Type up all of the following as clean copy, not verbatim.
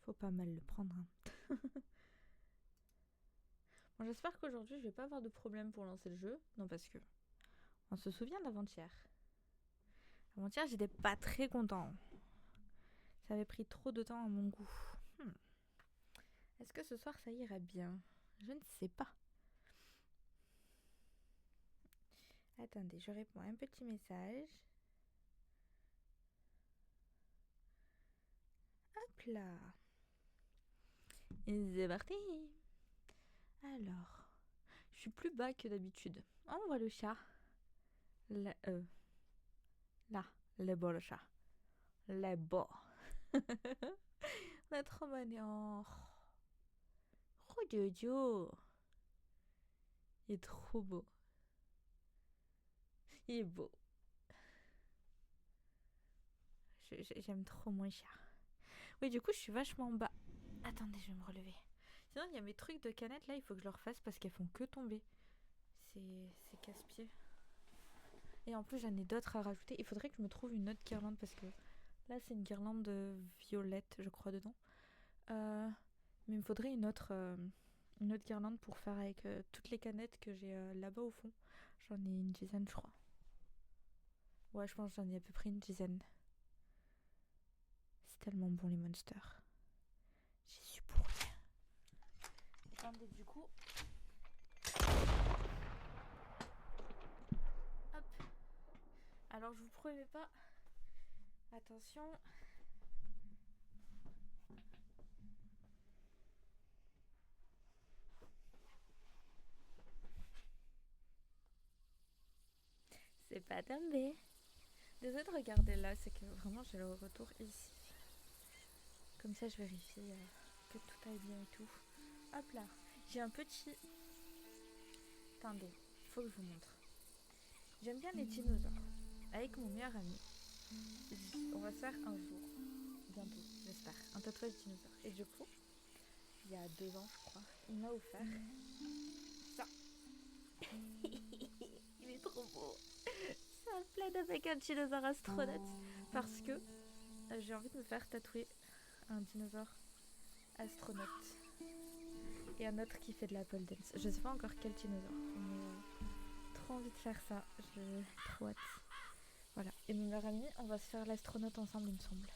Faut pas mal le prendre. Hein. Bon, j'espère qu'aujourd'hui, je vais pas avoir de problème pour lancer le jeu. Non, parce que on se souvient d'avant-hier. Avant-hier, j'étais pas très content. Ça avait pris trop de temps à mon goût. Est-ce que ce soir, ça ira bien? Je ne sais pas. Attendez, je réponds à un petit message. Hop là. Et c'est parti. Alors, je suis plus bas que d'habitude. Oh, on voit le chat. Là, le beau le chat. Le beau. On est trop mignon. Oh, Jojo. Il est trop beau. Il est beau. J'aime trop mon chat. Oui, du coup, je suis vachement bas. Attendez, je vais me relever. Sinon, il y a mes trucs de canettes là, il faut que je les refasse parce qu'elles font que tomber. C'est casse-pied. Et en plus, j'en ai d'autres à rajouter. Il faudrait que je me trouve une autre guirlande parce que là, c'est une guirlande violette, je crois, dedans. Mais il me faudrait une autre guirlande pour faire avec toutes les canettes que j'ai là-bas au fond. J'en ai une dizaine, je crois. Ouais, je pense que j'en ai à peu près une dizaine. C'est tellement bon, les monsters. J'y suis pour rien. Attendez, du coup... Hop. Alors, je vous promets pas... Attention... C'est pas tombé. Désolée de regarder là, c'est que vraiment j'ai le retour ici. Comme ça, je vérifie que tout aille bien et tout. Hop là. J'ai un petit... Attendez, faut que je vous montre. J'aime bien les dinosaures. Avec mon meilleur ami. On va faire un jour, bientôt, j'espère, un tatouage dinosaure. Et du coup, il y a 2 ans, je crois, il m'a offert ça. Il est trop beau. C'est un plaid avec un dinosaure astronaute. Parce que j'ai envie de me faire tatouer un dinosaure astronaute. Et un autre qui fait de la pole dance. Je sais pas encore quel dinosaure. Mais trop envie de faire ça. J'ai trop hâte. Voilà. Et mon meilleur ami, on va se faire l'astronaute ensemble, il me semble.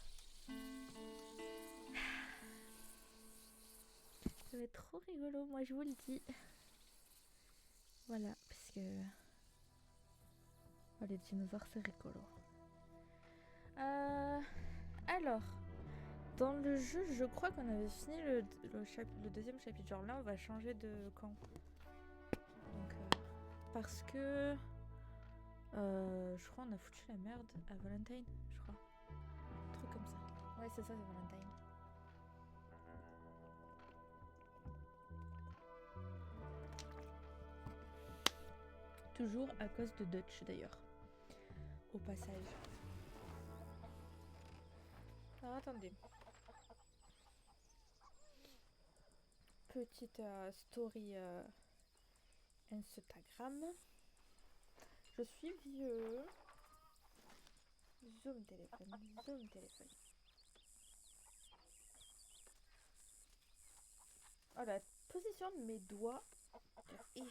Ça va être trop rigolo, moi je vous le dis. Voilà, parce que... Oh, les dinosaures, c'est rigolo. Alors, dans le jeu, je crois qu'on avait fini le deuxième chapitre. Genre là, on va changer de camp. Donc, parce que... je crois qu'on a foutu la merde à Valentine, je crois. Un truc comme ça. Ouais, c'est ça, c'est Valentine. Toujours à cause de Dutch, d'ailleurs. Au passage. Alors, attendez. Petite story Instagram. Je suis vieux. Zoom téléphone, zoom téléphone. Oh, la position de mes doigts. Et...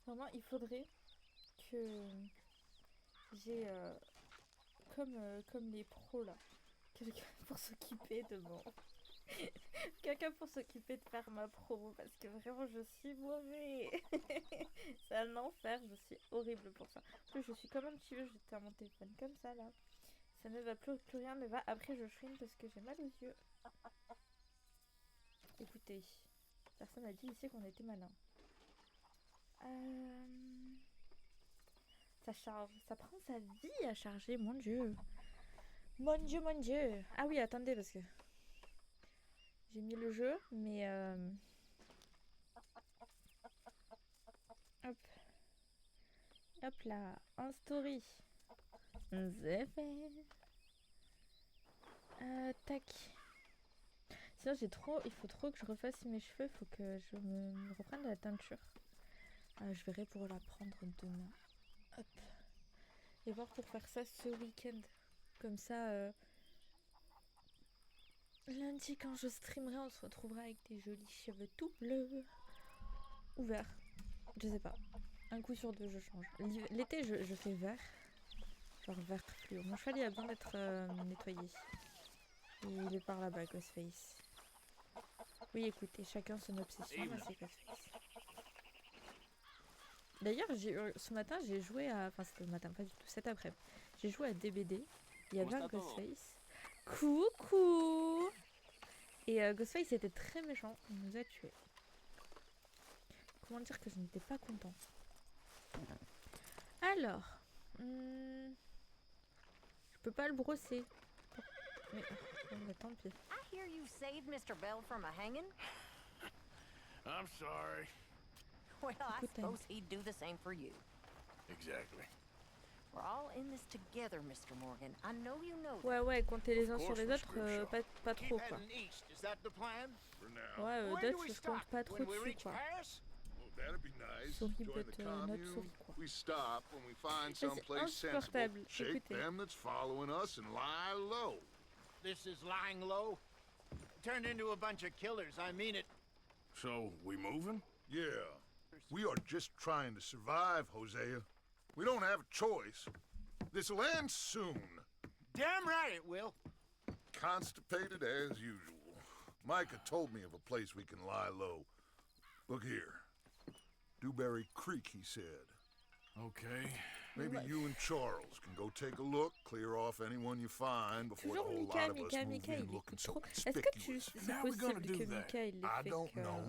Vraiment, il faudrait que j'ai, comme les pros là, quelqu'un pour s'occuper de mon... quelqu'un pour s'occuper de faire ma promo parce que vraiment je suis mauvais. C'est un enfer, je suis horrible pour ça. En plus je suis comme un petit vieux, j'étais à mon téléphone comme ça là. Ça ne va plus, plus rien ne va. Après je chouine parce que j'ai mal aux yeux. Écoutez, personne n'a dit ici qu'on était malin. Ça charge, ça prend sa vie à charger, mon dieu. Mon dieu, mon dieu. Ah oui, attendez parce que j'ai mis le jeu, mais hop. Hop là, en story. C'est fait. Tac. Sinon, il faut trop que je refasse mes cheveux. Il faut que je me reprenne la teinture. Je verrai pour la prendre demain. Hop. Et voir pour faire ça ce week-end. Comme ça, lundi, quand je streamerai, on se retrouvera avec des jolis cheveux tout bleus. Ou verts. Je sais pas. Un coup sur deux, je change. L'été, je fais vert. Genre vert fluo. Mon cheval, il a besoin d'être nettoyé. Et il est par là-bas, Ghostface. Oui, écoutez, chacun son obsession, mais c'est Ghostface. D'ailleurs, ce matin, j'ai joué à... Enfin, c'était le matin, pas du tout, cet après-midi. J'ai joué à DBD. Il y avait un Ghostface. Coucou! Et Ghostface était très méchant. Il nous a tués. Comment dire que je n'étais pas content? Alors... je peux pas le brosser. Mais tant pis. I hear you saved Mr. Bell from a hanging. I'm sorry. Well, I suppose he'd do the same for you. Exactly. We're all in this together, Mr. Morgan. I know you know that. Ouais, compter les uns sur les autres, pas trop quoi. Ouais, Dutch, je compte pas trop dessus quoi. Souris, but not souris quoi. We stop when we find some place sensible. Shake them that's following us and lie low. This is lying low. Turned into a bunch of killers, I mean it. So, we moving? Yeah. We are just trying to survive, Hosea. We don't have a choice. This'll end soon. Damn right it will. Constipated as usual. Micah told me of a place we can lie low. Look here. Dewberry Creek, he said. Okay. Maybe you and Charles can go take a look, clear off anyone you find before the whole lot of us move in looking so conspicuous. Now we're gonna do that. I don't know.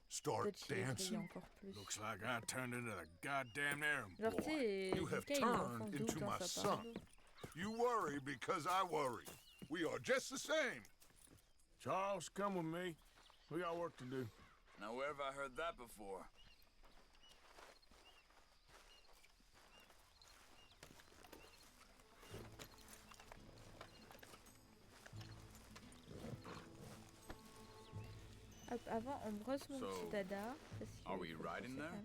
Start dancing. Looks like I turned into the goddamn errand boy. You have turned into my son. You worry because I worry. We are just the same. Charles, come with me. We got work to do. Now where have I heard that before? Hop, avant, on brosse mon petit dada. Are we riding there?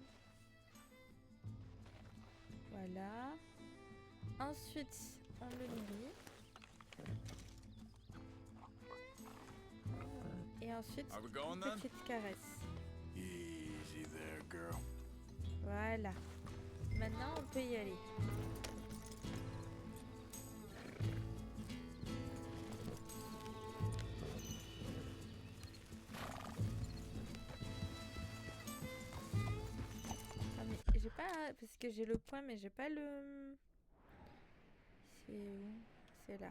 Voilà. Ensuite, on le nourrit. Et ensuite, une petite caresse. Easy there, girl. Voilà. Maintenant, on peut y aller. J'ai pas... Parce que j'ai le point, mais j'ai pas le... C'est où? C'est là.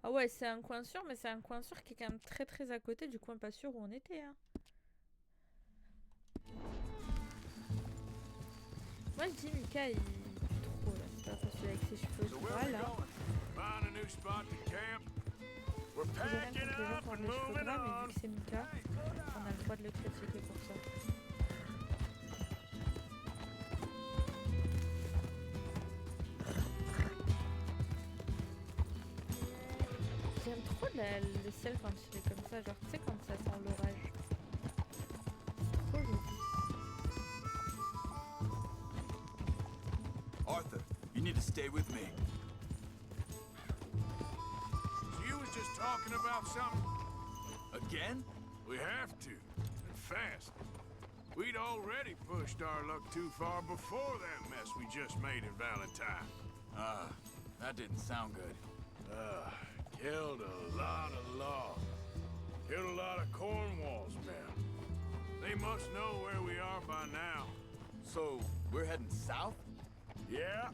Ah ouais, c'est un coin sûr, mais c'est un coin sûr qui est quand même très très à côté du coin pas sûr où on était. Hein. Moi je dis Mika, il est trop là. C'est pas facile avec ses cheveux. Voilà. J'ai rien contre les gens qui ont des cheveux gras, mais vu que c'est Mika, on a le droit de le critiquer pour ça. J'aime trop le ciel quand il est comme ça, genre tu sais quand ça sent l'orage. C'est trop joli. Arthur, you need to stay with me. So you was just talking about something? Again? We have to, and fast. We'd already pushed our luck too far before that mess we just made in Valentine. That didn't sound good. Killed a lot of law. Killed a lot of Cornwall's men. They must know where we are by now. So, we're heading south? Yeah.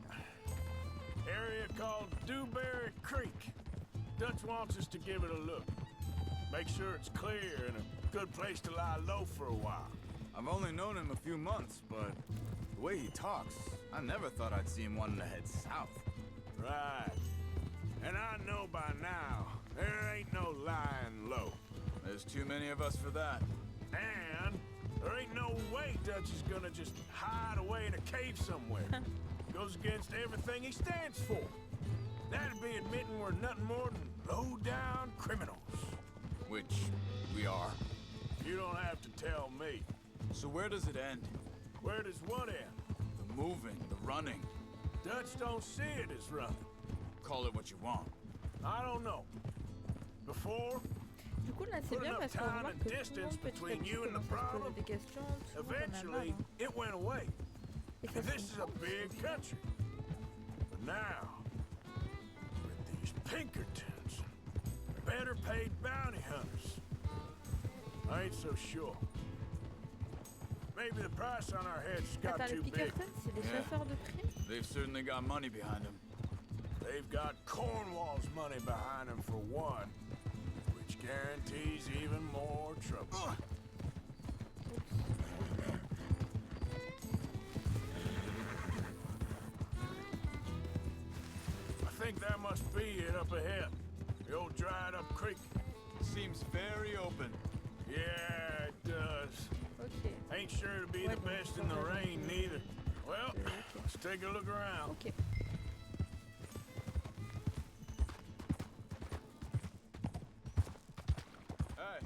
Area called Dewberry Creek. Dutch wants us to give it a look. Make sure it's clear and a good place to lie low for a while. I've only known him a few months, but the way he talks, I never thought I'd see him wanting to head south. Right. And I know by now, there ain't no lying low. There's too many of us for that. And there ain't no way Dutch is gonna just hide away in a cave somewhere. Goes against everything he stands for. That'd be admitting we're nothing more than low-down criminals. Which We are. You don't have to tell me. So where does it end? Where does what end? The moving, the running. Dutch don't see it as running. Call it what you want. I don't know. Before, Du coup, là, c'est bien parce qu'on remarque que tout le monde petit à petit commence à se poser des questions. Tout le monde en a marre. eventually, it went away. Et ça And se this is a comprend. big country. But now, with these Pinkertons, better paid bounty hunters, I ain't so sure. Maybe the price on our heads got Attends, too les big. Pinkertons, c'est des Yeah. chasseurs de primes? They've certainly got money behind them. They've got Cornwall's money behind them for one, which guarantees even more trouble. I think that must be it up ahead. The old dried up creek. Seems very open. Yeah, it does. Ok, Ain't sure to be Ouais, the donc, best ça in the va, rain donc, neither. Well, ok. let's take a look around. Ok. Hey,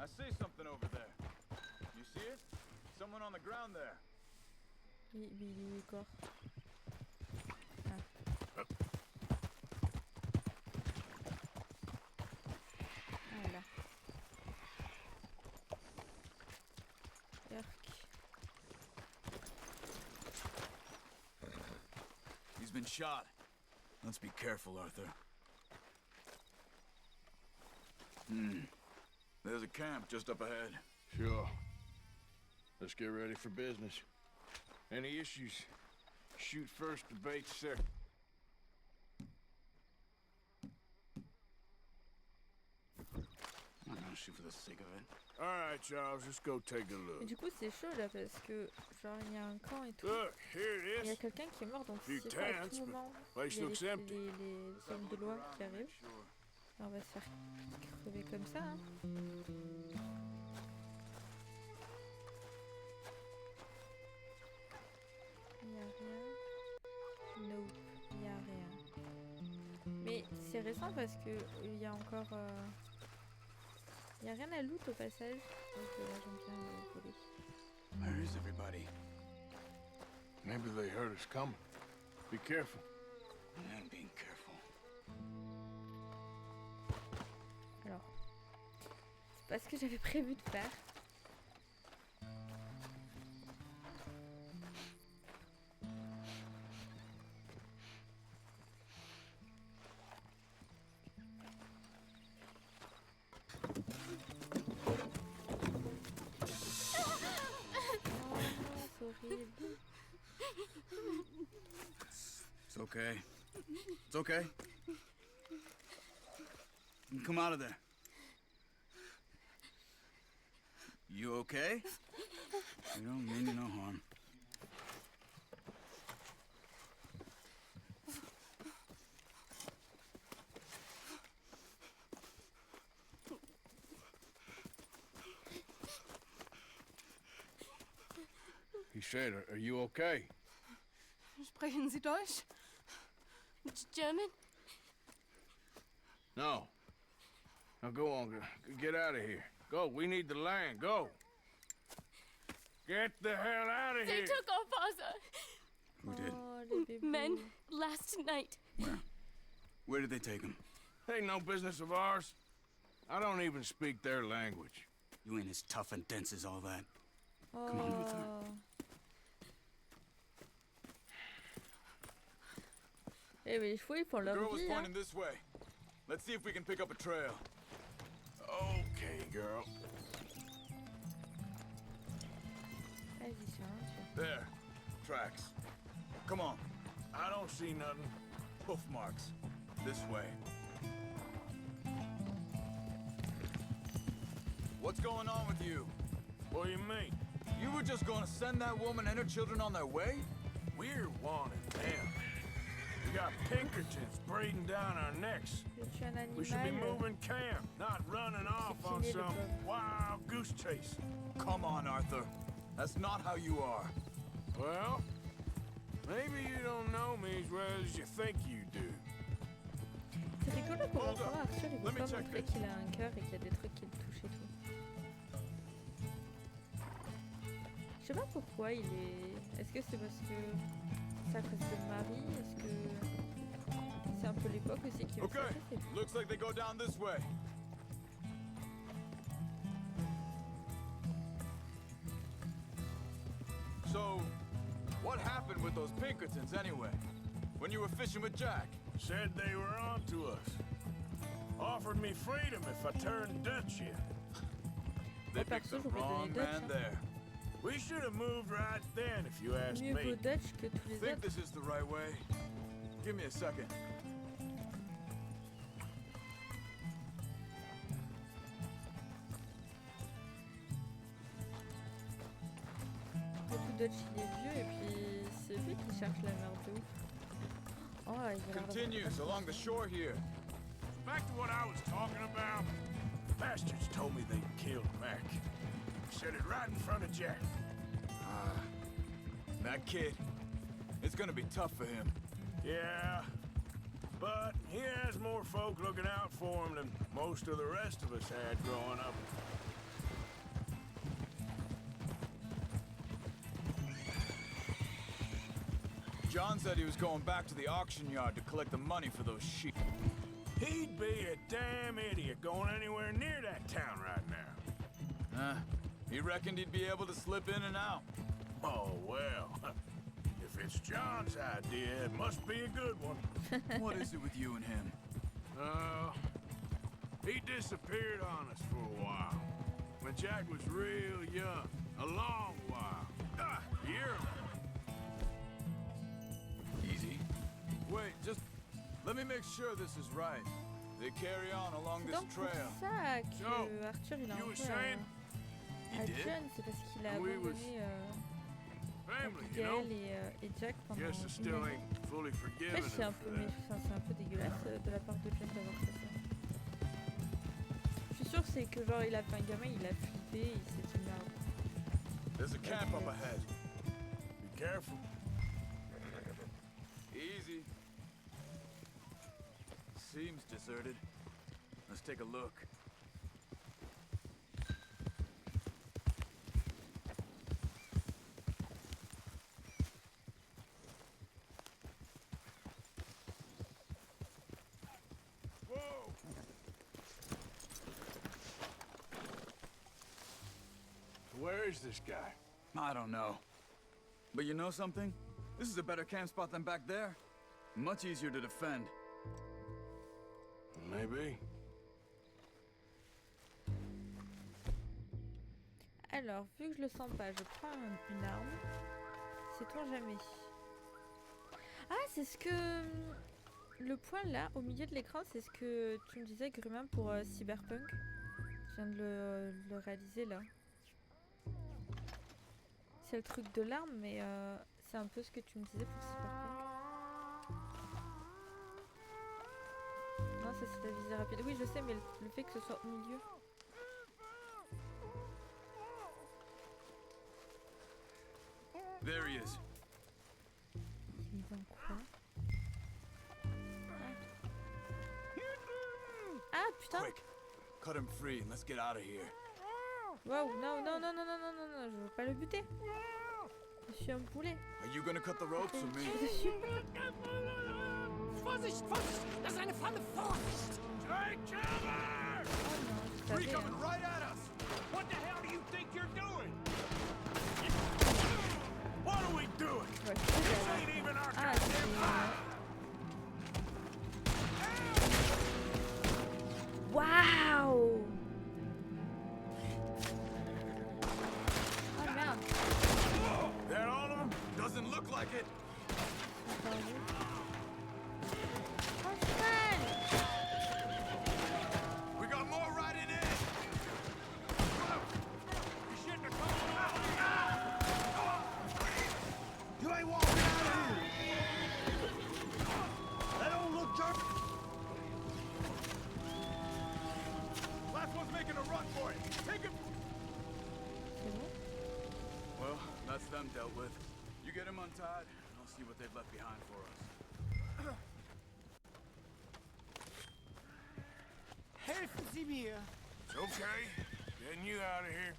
I see something over there. You see it? Someone on the ground there. Oui, oui, oui, corps. Voilà. Yark. He's been shot. Let's be careful, Arthur. There's a camp just up ahead. Sure. Let's get ready for business. Any issues? Shoot first, debate second. I'm not gonna shoot for the sake of it. All right, Charles, let's go take a Et look. du coup, c'est chaud là parce que, genre, il y a un camp et tout. Look, here Il y a it is. quelqu'un qui est mort, donc Few c'est ça, à tents, tout but moment. place Il y a looks les empty. hommes de loi qui arrivent. Et on va se faire crever comme ça. Hein. Il n'y a rien. Nope, il n'y a rien. Mais c'est récent parce que il y a encore. Il n'y a rien à loot au passage. Donc là, j'aime bien voler. Where is everybody? Maybe they heard us coming. Be careful. I'm being careful. Alors, c'est pas ce que j'avais prévu de faire. Oh, c'est horrible. It's okay. It's okay. You can come out of there. You okay? You don't mean you no harm. He said, are you okay? Sprechen Sie Deutsch? German? No. Now go on, get out of here. Go, we need the land, go. Get the hell out of They here. took our father. Who did? Oh, les bébés. Men last night. Where? Where did they take him? Ain't no business of ours. I don't even speak their language. You ain't as tough and dense as all that. Oh. Come on, Luther. Eh mais les chevaux ils font The leur girl was vie hein. pointing this way. Let's see if we can pick up a trail. Okay, girl. Vas-y change. There. Tracks. Come on. I don't see nothing. Hoof marks. This way. What's going on with you? What do you mean? You were just gonna send that woman and her children on their way? We're wanted them. We got Pinkertons breathing down our necks. Je suis un We should be animal. moving camp, not running off on fini, le some pauvre. wild goose chase. Come on, Arthur. That's not how you are. Well, maybe you don't know me as well as you think you do. C'est rigolo comment Hold up. Arthur il veut Let me pas check montrer this. qu'il a un cœur et qu'il y a des trucs qui le touchent et tout. Je sais pas pourquoi il est... Est-ce que c'est parce que c'est à cause de Marie? Est-ce que c'est un peu l'époque aussi qui veut Okay, ça? Je sais pas. looks like they go down this way. So, what happened with those Pinkertons anyway? When you were fishing with Jack? Said they were on to us. Offered me freedom if I turned Dutch in. They Perso, picked the j'aurais donné wrong Dutch, man hein. there. We should have moved right then if you asked Mieux vaut me. Dutch que tous les Think autres. this is the right way? Give me a second. Surtout Dutch il est vieux et puis c'est lui qui cherche la merde de ouf. Oh, il a l'air d'avoir Continues pas de along the shore here. Back to what I was talking about. Bastards told me they killed Mac. Said it right in front of Jack. That kid, it's gonna be tough for him. Yeah, but he has more folk looking out for him than most of the rest of us had growing up. John said he was going back to the auction yard to collect the money for those sheep. He'd be a damn idiot going anywhere near that town right now. He reckoned he'd be able to slip in and out. Oh, well. If it's John's idea, it must be a good one. What is it with you and him? He disappeared on us for a while. When Jack was real young. A long while. A year ago. Easy. Wait, just let me make sure this is right. They carry on along C'est this donc pour trail. ça que So, Arthur il a you un were peu saying? He à did? John, c'est parce qu'il a We was abandonné Family, you know? Abigail et Jack pendant Guess I une still année. ain't fully Après, forgiven c'est un him peu, for that. c'est un peu dégueulasse de la part de John d'avoir fait ça. Je suis sûre c'est que genre il a fait un gamin, il a flippé, il s'est dit merde. There's a camp up ahead. Be careful. Easy. Seems deserted. Let's take a look. Whoa! Where is this guy? I don't know. But you know something? This is a better camp spot than back there. Much easier to defend. Maybe. Alors, vu que je le sens pas, je prends une arme. Sait-on jamais. Ah, c'est ce que... Le point là, au milieu de l'écran, c'est ce que tu me disais, Grumain, pour Cyberpunk. Je viens de le réaliser là. C'est le truc de l'arme, mais c'est un peu ce que tu me disais pour Cyberpunk. Non, ça c'est la visée rapide. Oui, je sais, mais le fait que ce soit au milieu. There he is. Il est dans quoi? Ah putain! Quick, cut him free and let's get out of here. Wow, non, non, non, non, non, non, non, non, je veux pas le buter. Je suis un poulet. Are you gonna cut the ropes or me? Je suis dessus. Vorsicht, Vorsicht! Das ist eine Falle! Vorsicht! Take cover! Oh non, je Three savais. coming Hein. right at us! What the hell do you think you're doing? What are we doing? Ouais, je This savais. ain't even our Ah, goddamn c'est... fight! Waouh! Ah merde! That all of them? Doesn't look like it! Oh cheval! We got more riding in! You shouldn't have come out. You ain't walking out of here! That don't look dirt! Last one's making a run for it. Take him. C'est bon? Well, that's them dealt with. You get him untied, and I'll see what they've left behind for us. Helfen Sie mir! It's okay. Getting you out of here.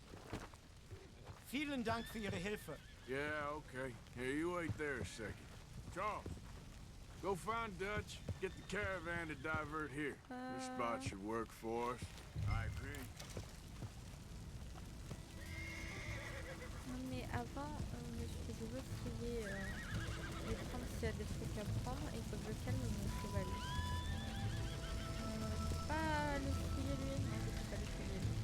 Vielen Dank für Ihre Hilfe. Yeah, okay. Here, you wait there a second. Charles, go find Dutch. Get the caravan to divert here. This spot should work for us. I agree. Non mais avant, je veux fouiller et prendre s'il y a des trucs à prendre. Il faut que je calme mon cheval. Pas le fouiller lui. Non, je peux pas le fouiller lui.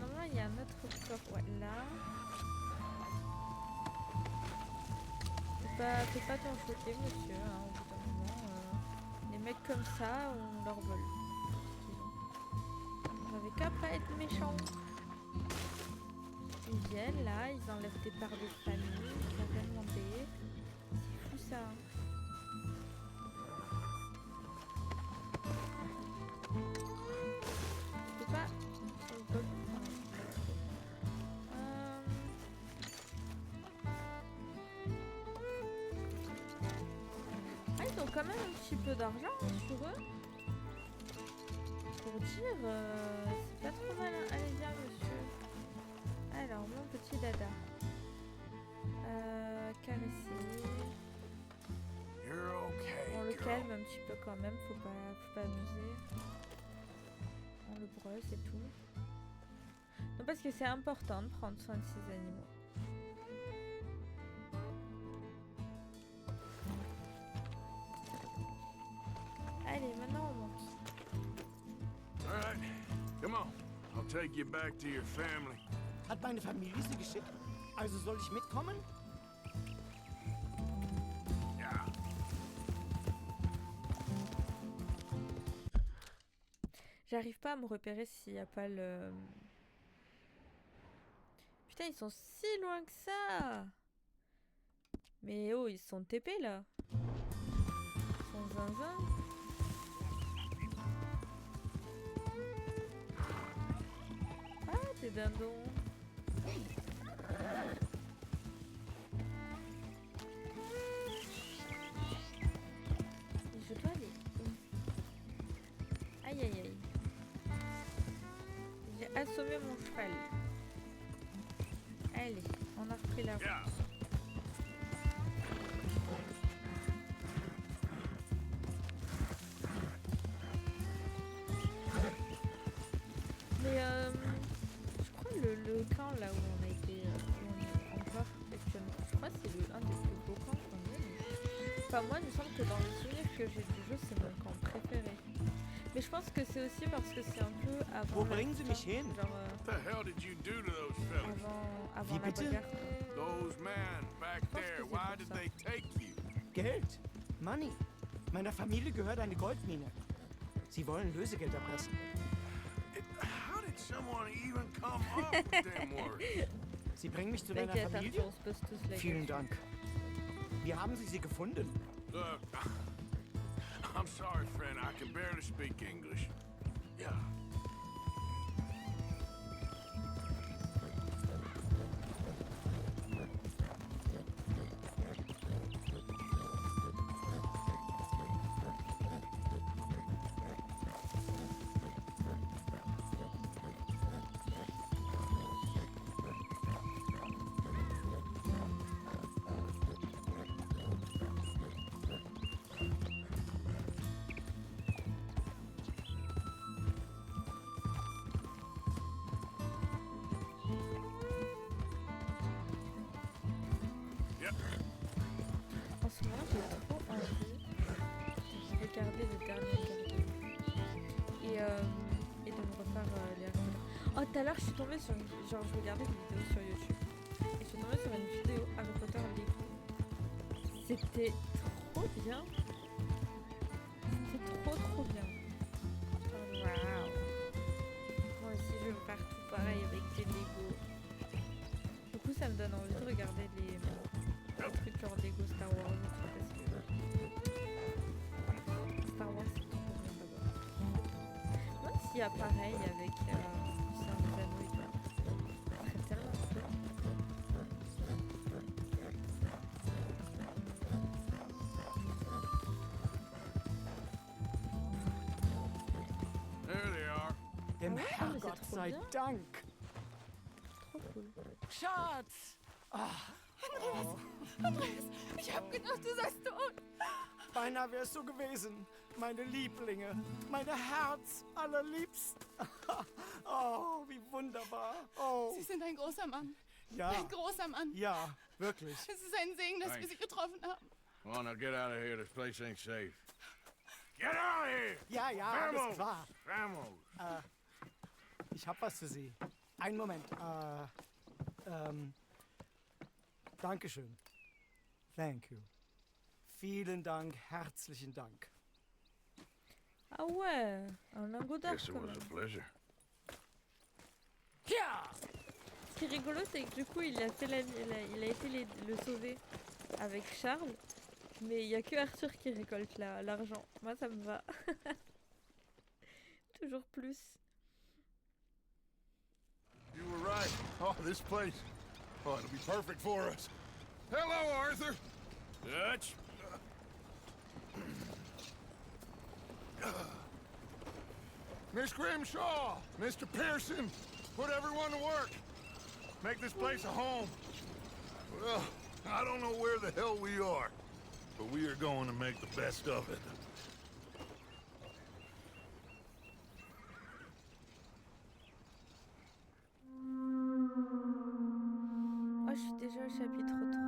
Normalement il y a un autre coffre. Ouais, là. Fais pas ton choquer monsieur, hein, au bout d'un moment. Les mecs comme ça, on leur vole. On avait qu'à pas être méchants. Ils viennent là, ils enlèvent tes parts de famille, ils ont rien demandé. C'est fou ça. Je peux pas. Je peux pas. Ah, ils ont quand même un petit peu d'argent sur eux. Pour dire, c'est pas trop mal. Hein. Allez, viens, monsieur. Alors, mon petit dada. Caresser. You're okay, On le girl. calme un petit peu quand même, faut pas abuser. On le brosse et tout. Non, parce que c'est important de prendre soin de ses animaux. Allez, maintenant on monte. All right, come on. I'll take you back to your family. Hat meine Familie Sie geschickt? Also soll ich mitkommen? Yeah. J'arrive pas à me repérer s'il y a pas le... Putain, ils sont si loin que ça. Mais oh, ils sont TP là. Ils sont zinzin. Ah, t'es dindon. Et je dois aller où? Aïe aïe aïe. J'ai assommé mon cheval. Allez, on a repris la route. Yeah. Mais je crois le camp là où on a été, où on est encore actuellement, je crois que c'est un des plus beaux camps qu'on ait. Enfin moi, il me semble que dans les souvenirs que j'ai du jeu, c'est mon camp préféré. Mais je pense que c'est aussi parce que c'est un peu avant Wo la bringen Sie mich hin? genre What the hell did you do to those fellas? avant Wie la bitte? bagarre. Quoi. Those men back pense que there, c'est why pour did ça. they take you? Geld. Money. Meiner Familie gehört eine Goldmine. Sie wollen Lösegeld erpressen. How did someone even come up with them words? Sie bringen mich zu deiner T'inquiète, Arthur, Familie? on se pose tous la Vielen question. Dank. Wie haben Sie sie gefunden? Look, I'm sorry, friend. I can barely speak English. Yeah. En ce moment, j'ai trop envie de regarder le dernier Garden et de me refaire les Harry Potter. Oh, tout à l'heure, je suis tombée sur genre, je regardais des vidéos sur YouTube et je suis tombée sur une vidéo Harry Potter Lego. C'était trop bien. C'était trop bien. Waouh. Moi aussi, je veux faire tout pareil avec des Lego. Du coup, ça me donne envie de regarder les trucs genre Lego Star Wars et tout parce que Star Wars c'est trop bien d'abord. Même s'il y a pareil avec Seigneur des Anneaux et tout, ça serait tellement cool. Dem Ah ouais, mais c'est Herrgott trop sei bien. Dank. Trop trop cool. Schatz! Andreas, ich hab gedacht, du seist tot. Beinahe wär's so gewesen. Meine Lieblinge, meine Herz allerliebst. Oh, wie wunderbar. Oh, Sie sind ein großer Mann. ja, Ein großer Mann. ja, wirklich. Es ist ein Segen, dass wir Thanks. Sie getroffen haben. Come on, now get out of here. This place ain't safe. Get out of here! Ja, ja, alles Vamos! klar. Vamos! Ich hab was für Sie. Einen Moment. Dankeschön. Thank you. Vielen Dank, herzlichen Dank. Ah ouais, un lingot d'or Guess it quand was même. a pleasure. Ce qui est rigolo, c'est que du coup, il a, fait il a été le sauver avec Charles, mais il n'y a que Arthur qui récolte l'argent. Moi, ça me va. Toujours plus. You were right. Oh, this place. Oh, it'll be perfect for us. Hello, Arthur. Dutch? Miss Grimshaw, Mr. Pearson, put everyone to work. Make this place a home. Well, I don't know where the hell we are, but we are going to make the best of it. Oh, je suis déjà au chapitre 3.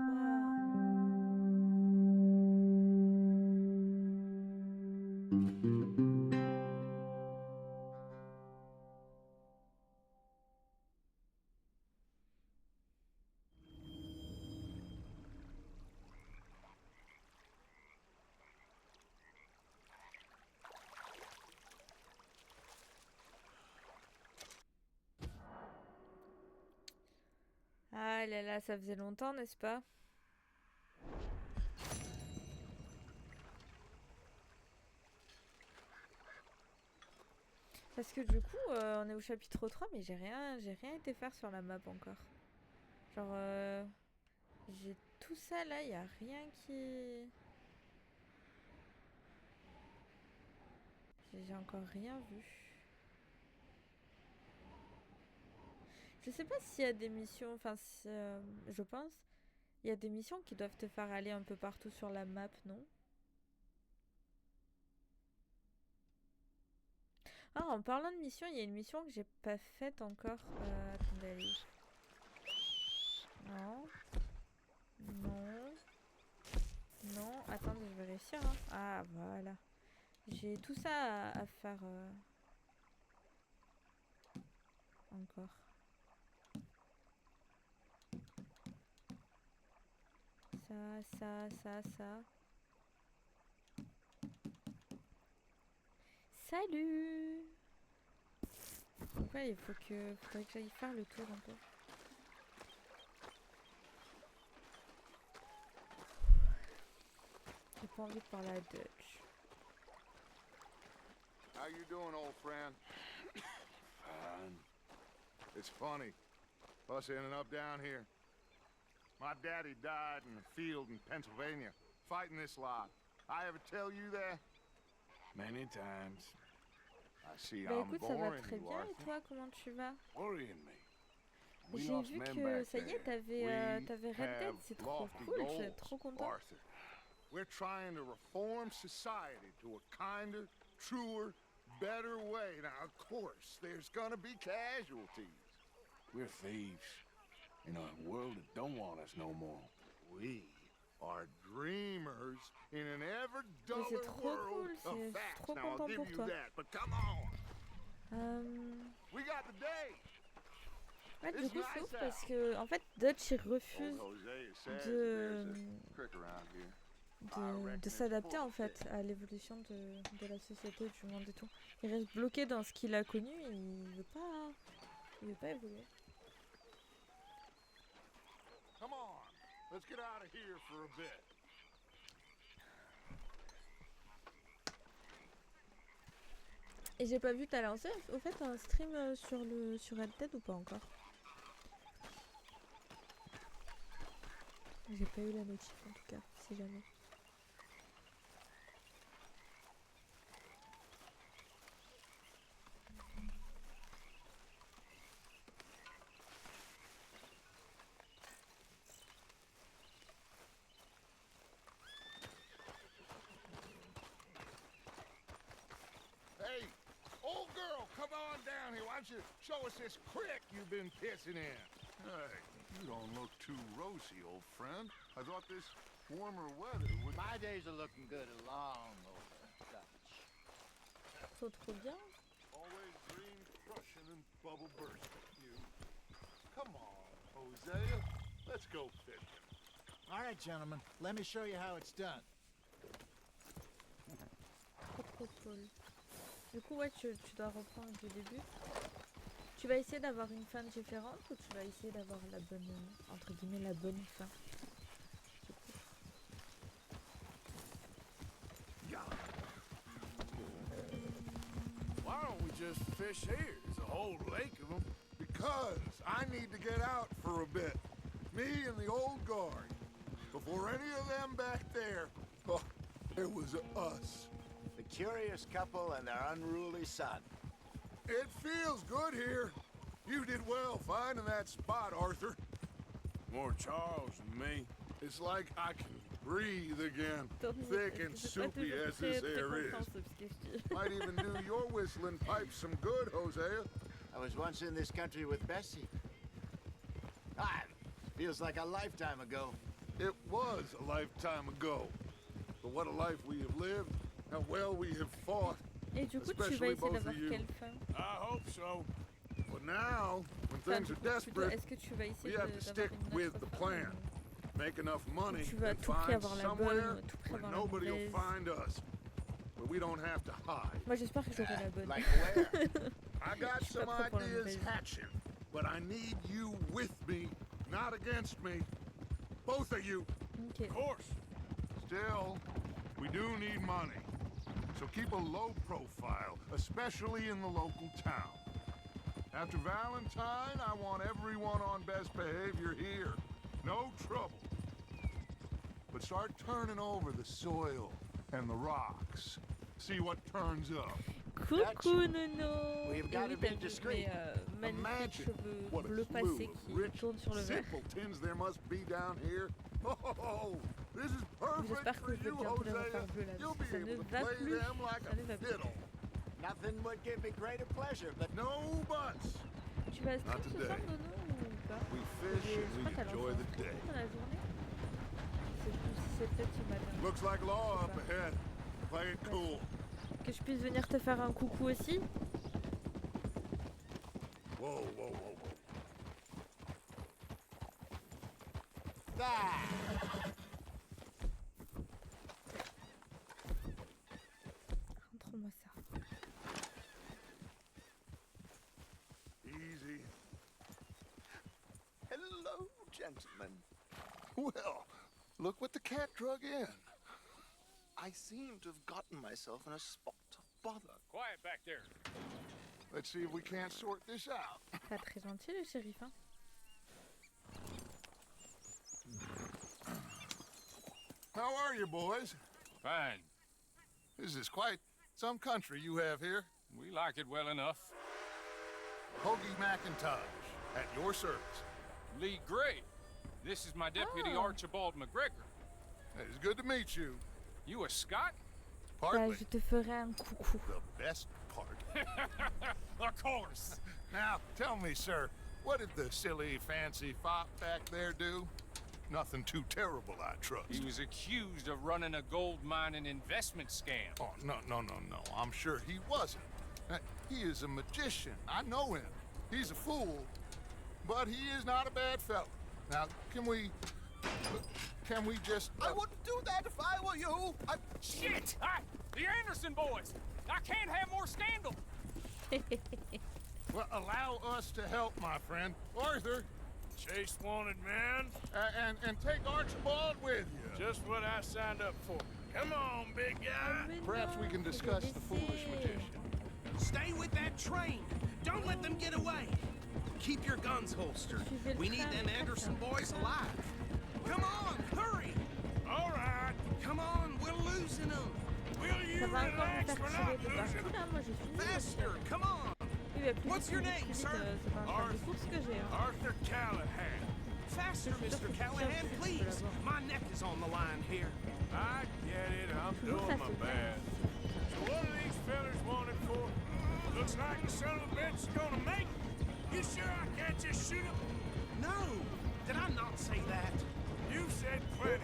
Ah là là, ça faisait longtemps, n'est-ce pas? Parce que du coup, on est au chapitre 3, mais j'ai rien été faire sur la map encore. Genre, j'ai tout ça là, y a rien qui... J'ai encore rien vu. Je sais pas s'il y a des missions, enfin, je pense, il y a des missions qui doivent te faire aller un peu partout sur la map, non? Ah, en parlant de mission, il y a une mission que j'ai pas faite encore. Attendez, elle est où? Non. Non. Non. Attendez, je vais réussir. Hein. Ah, voilà. J'ai tout ça à faire encore. Ça. Salut! Donc ouais, faudrait que j'aille faire le tour un peu. J'ai pas envie de parler à Dutch. How you doing, old friend? Fine. It's funny, us ending up down here. My daddy died in a field in Pennsylvania, fighting this lot. I ever tell you that? Many times. I see Bah I'm écoute, ça va boring très you, bien et Arthur. toi, comment tu vas? Worrying me. We J'ai lost vu men que back ça y est, there. t'avais Red Dead, have c'est trop lofty cool, je suis goals, trop content. Arthur. We're trying to reform society to a kinder, truer, better way. Now, of course, there's gonna be casualties. We're thieves. In a world that don't want us no more. We are dreamers in an ever c'est duller trop world cool, of c'est facts. trop Now, I'll content give pour you toi. that, but come on. We got the day. Ouais, du coup, c'est ouf parce que, en fait, Dutch, il refuse Old Hosea says de, there's a crick around here. de s'adapter, en fait, à l'évolution de la société, du monde et tout. Il reste bloqué dans ce qu'il a connu et il veut pas évoluer. Come on, let's get out of here for a bit. Et j'ai pas vu, t'as lancé au fait un stream sur Red Dead ou pas encore? J'ai pas eu la notif en tout cas, si jamais. don't you show us this creek you've been pissing in? Hey, you don't look too rosy, old friend. I thought this warmer weather would... My days are looking good along over Dutch. Trop bien. Always dream crushing and bubble bursting, you. Come on, Hosea. Let's go fishing. All right, gentlemen. Let me show you how it's done. Trop cool. Du coup, ouais, tu dois reprendre du début. Tu vas essayer d'avoir une fin différente ou tu vas essayer d'avoir la bonne, entre guillemets, la bonne fin? Du coup. Why don't we just fish here? There's a whole lake of them. Because I need to get out for a bit. Me and the old guard. Before any of them back there, oh, there was us. The curious couple and their unruly son. It feels good here. You did well finding that spot, Arthur. More Charles than me. It's like I can breathe again. Thick and soupy as this air is. Might even do your whistling pipes some good, Hosea. I was once in this country with Bessie. Ah, feels like a lifetime ago. It was a lifetime ago. But what a life we have lived. How well we have fought. Et du coup, tu vas Especially essayer both d'avoir of you. quelle fin? I hope so. But now, when Enfin, things du are coup, tu dois- desperate, Est-ce que tu vas we essayer have to d'avoir stick une with autre the fin, plan. Make enough money Tu vas à and tout prix find avoir la somewhere bonne, tout prix where avoir la nobody will mauvaise. find us. Where we don't have to hide. Moi, j'espère que j'aurai la bonne. Like where? I got Je suis some pas trop pour la ideas mauvaise. hatching, but I need you with me, not against me. Both of you. Ok. Of course. Still, we do need money. So keep a low profile, especially in the local town. After Valentine, I want everyone on best behavior here. No trouble. But start turning over the soil and the rocks. See what turns up. Coucou Nono. We've Et gotta oui, be t'as vu discreet. mes magnifiques Imagine cheveux what a bleu slew passé of qui rich tournent sur le verre. simpletons there must be down here. Oh, this is perfect J'espère for que je vais you, bientôt les Hosea. refaire bleu là, You'll parce be que ça ne able to va play plus. them like Ça ne va a plus. fiddle. Nothing would give me greater pleasure, but No buts. Tu vas stream Not ce soir today. Nono ou pas? We Je fish and crois we qu'elle a enjoy lancé the un stream day. dans la journée. C'est peut-être ce matin. Looks like law up Super. ahead. Play it cool. Que je puisse venir te faire un coucou aussi. Whoa, whoa, whoa, whoa. Rentre-moi ça. Easy. hello, gentlemen. Well, look what the cat drug in. I seem to have gotten myself in a spot of bother. Quiet back there. Let's see if we can't sort this out. Pas très gentil le shérif, hein. How are you, boys? Fine. This is quite some country you have here. We like it well enough. Hoagie McIntosh, at your service. Lee Gray. This is my deputy Oh. Archibald McGregor. It's good to meet you. You a Scot? Bah, Partly je te ferai un coucou. the best part. Of course. Now, tell me, sir, what did the silly, fancy fop back there do? Nothing too terrible, I trust. He was accused of running a gold mining investment scam. Oh, no. I'm sure he wasn't. He is a magician. I know him. He's a fool, but he is not a bad fellow. Now, can we just... I wouldn't do that if I were you. Shit! The Anderson boys! I can't have more scandal! Well, allow us to help, my friend. Arthur, Chase wanted man. and take Archibald with you. Just what I signed up for. Come on, big guy. Mais Perhaps we non, can faut les discuss the foolish laisser. magician. Stay with that train. Don't let them get away. Keep your guns holstered. Suivez le We need train them avec Anderson ça. boys alive. Come on, hurry. All right. Come on, we're losing them. Will Ça you va encore me relax? faire We're tirer not de losing. partout là, moi j'ai fini. Faster, come on. Oui, bah, plus What's vite, your plus name, vite, sir? c'est pas un cheval de course que j'ai. Hein. Arthur Callahan. Faster, Mr. Callahan, please. My neck is on the line here. I get it. I'm Toujours doing ça my se fait. best. So what are these fellers wanted for? Looks Looks like the son of a bitch is gonna make it. You sure I can't just shoot him? No! Did I not say that? You said plenty.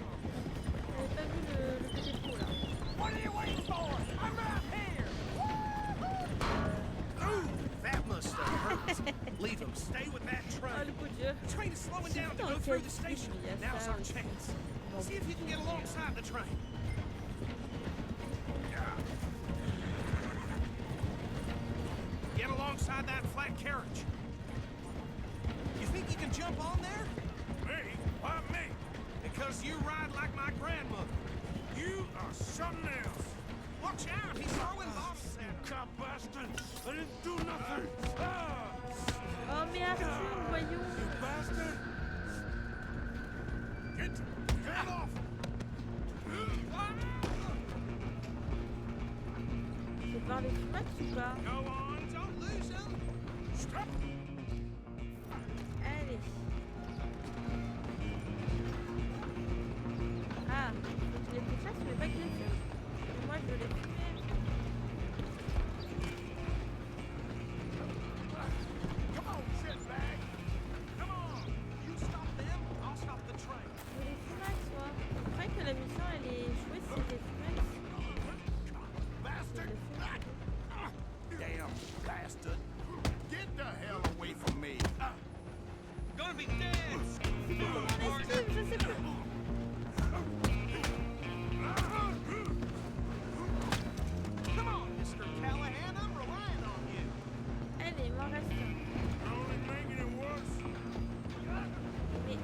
J'avais pas vu le petit trou là. What are you waiting for? I'm right here! Ooh, that must have hurt. Leave him. Stay with that Oh train. le coup dur. The train is slowing down to Dans go quel through the film station. il y a Now's ça our aussi? chance. Bon. See if you can get alongside the train. Get alongside that flat carriage. You think you can jump on there? Me? Why me? Because you ride like my grandmother. You are something else. Watch out, he's throwing bombs at us. Cop bastard! I didn't do nothing! Oh mais Arthur, voyons. You bastard! Get off! Je vais voir les fumax ou pas? Go on, don't lose him. Stop! Allez. Ah, je les fais chasse mais pas que les fume. Moi je veux les fumer. Come on, shitbag! Come on! You stop them, I'll stop the train. Je veux les fumax moi. Je croyais que la mission elle est chouette si les fumax. Bastard! Damn bastard! Get the hell away from me! Gonna be dead. Comment on esquive? Je sais plus. Come on, Mr. Callahan, I'm relying on you. Allez, il m'en reste un. Only making it worse. Mais...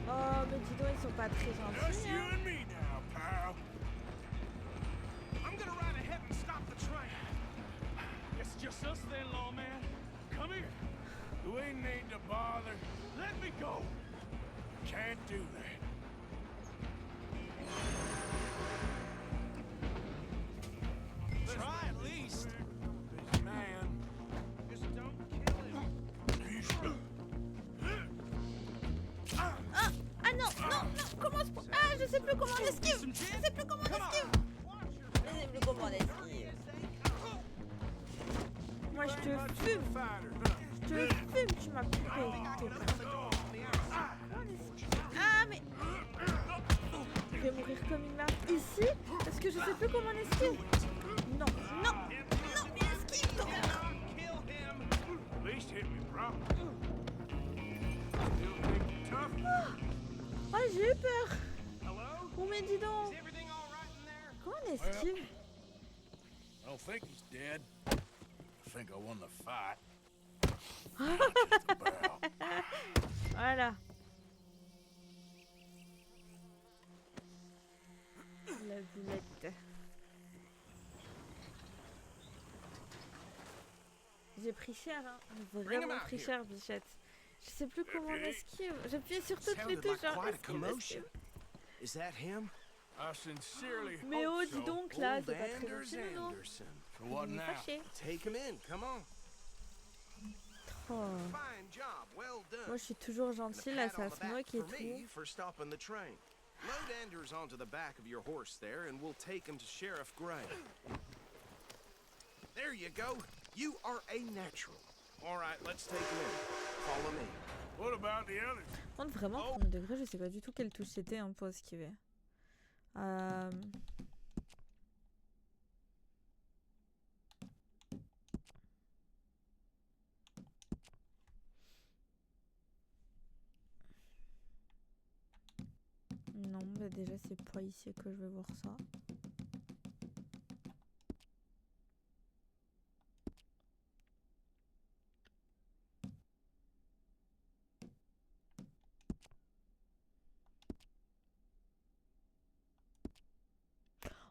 Oh, mais dis donc, ils sont pas très Just gentils, you hein. and me now, pal. I'm gonna ride ahead and stop the train. It's just us then, lawman. Come here. We need to bother. Let me go. Can't do that. Try at least. This man. Just don't kill him. Ah non, non, non, comment se... Ah, je sais plus comment on esquive. Je sais plus comment on esquive. Je sais plus comment on esquive. Moi, je te fume. Je te fume, tu m'as coupé. Ah, mais... Je vais mourir comme une marde ici parce que je sais plus comment on esquive. Non, non, non, mais esquive toi. At least hit me, bro. Still think you're tough? Oh, j'ai eu peur. Oh, mais dis donc. Comment on esquive? I don't think he's dead. I think I won the fight. Voilà. La boulette. J'ai pris cher, hein. Vraiment pris cher, bichette. Je sais plus comment on esquive. J'appuie sur toutes les Sounded touches, like genre quite a esquive, commotion. esquive. Is that him? I sincerely Mais oh, hope dis so. donc, là, Old c'est pas très Anders gentil, non? Anderson. So what Il est now? fâché. Take him in, come on. Oh. Fine job, well done. Moi, je suis toujours And a gentille, là, pat ça on the se back moque et for me tout. for stopping the train. Load Anders onto the back of your horse there, and we'll take him to Sheriff Gray. There you go. You are a natural. All right, let's take him in. Follow me. What about the others? Par contre, vraiment, premier degré, je sais pas du tout quelle touche c'était hein, pour esquiver. Non, bah déjà, c'est pas ici que je vais voir ça.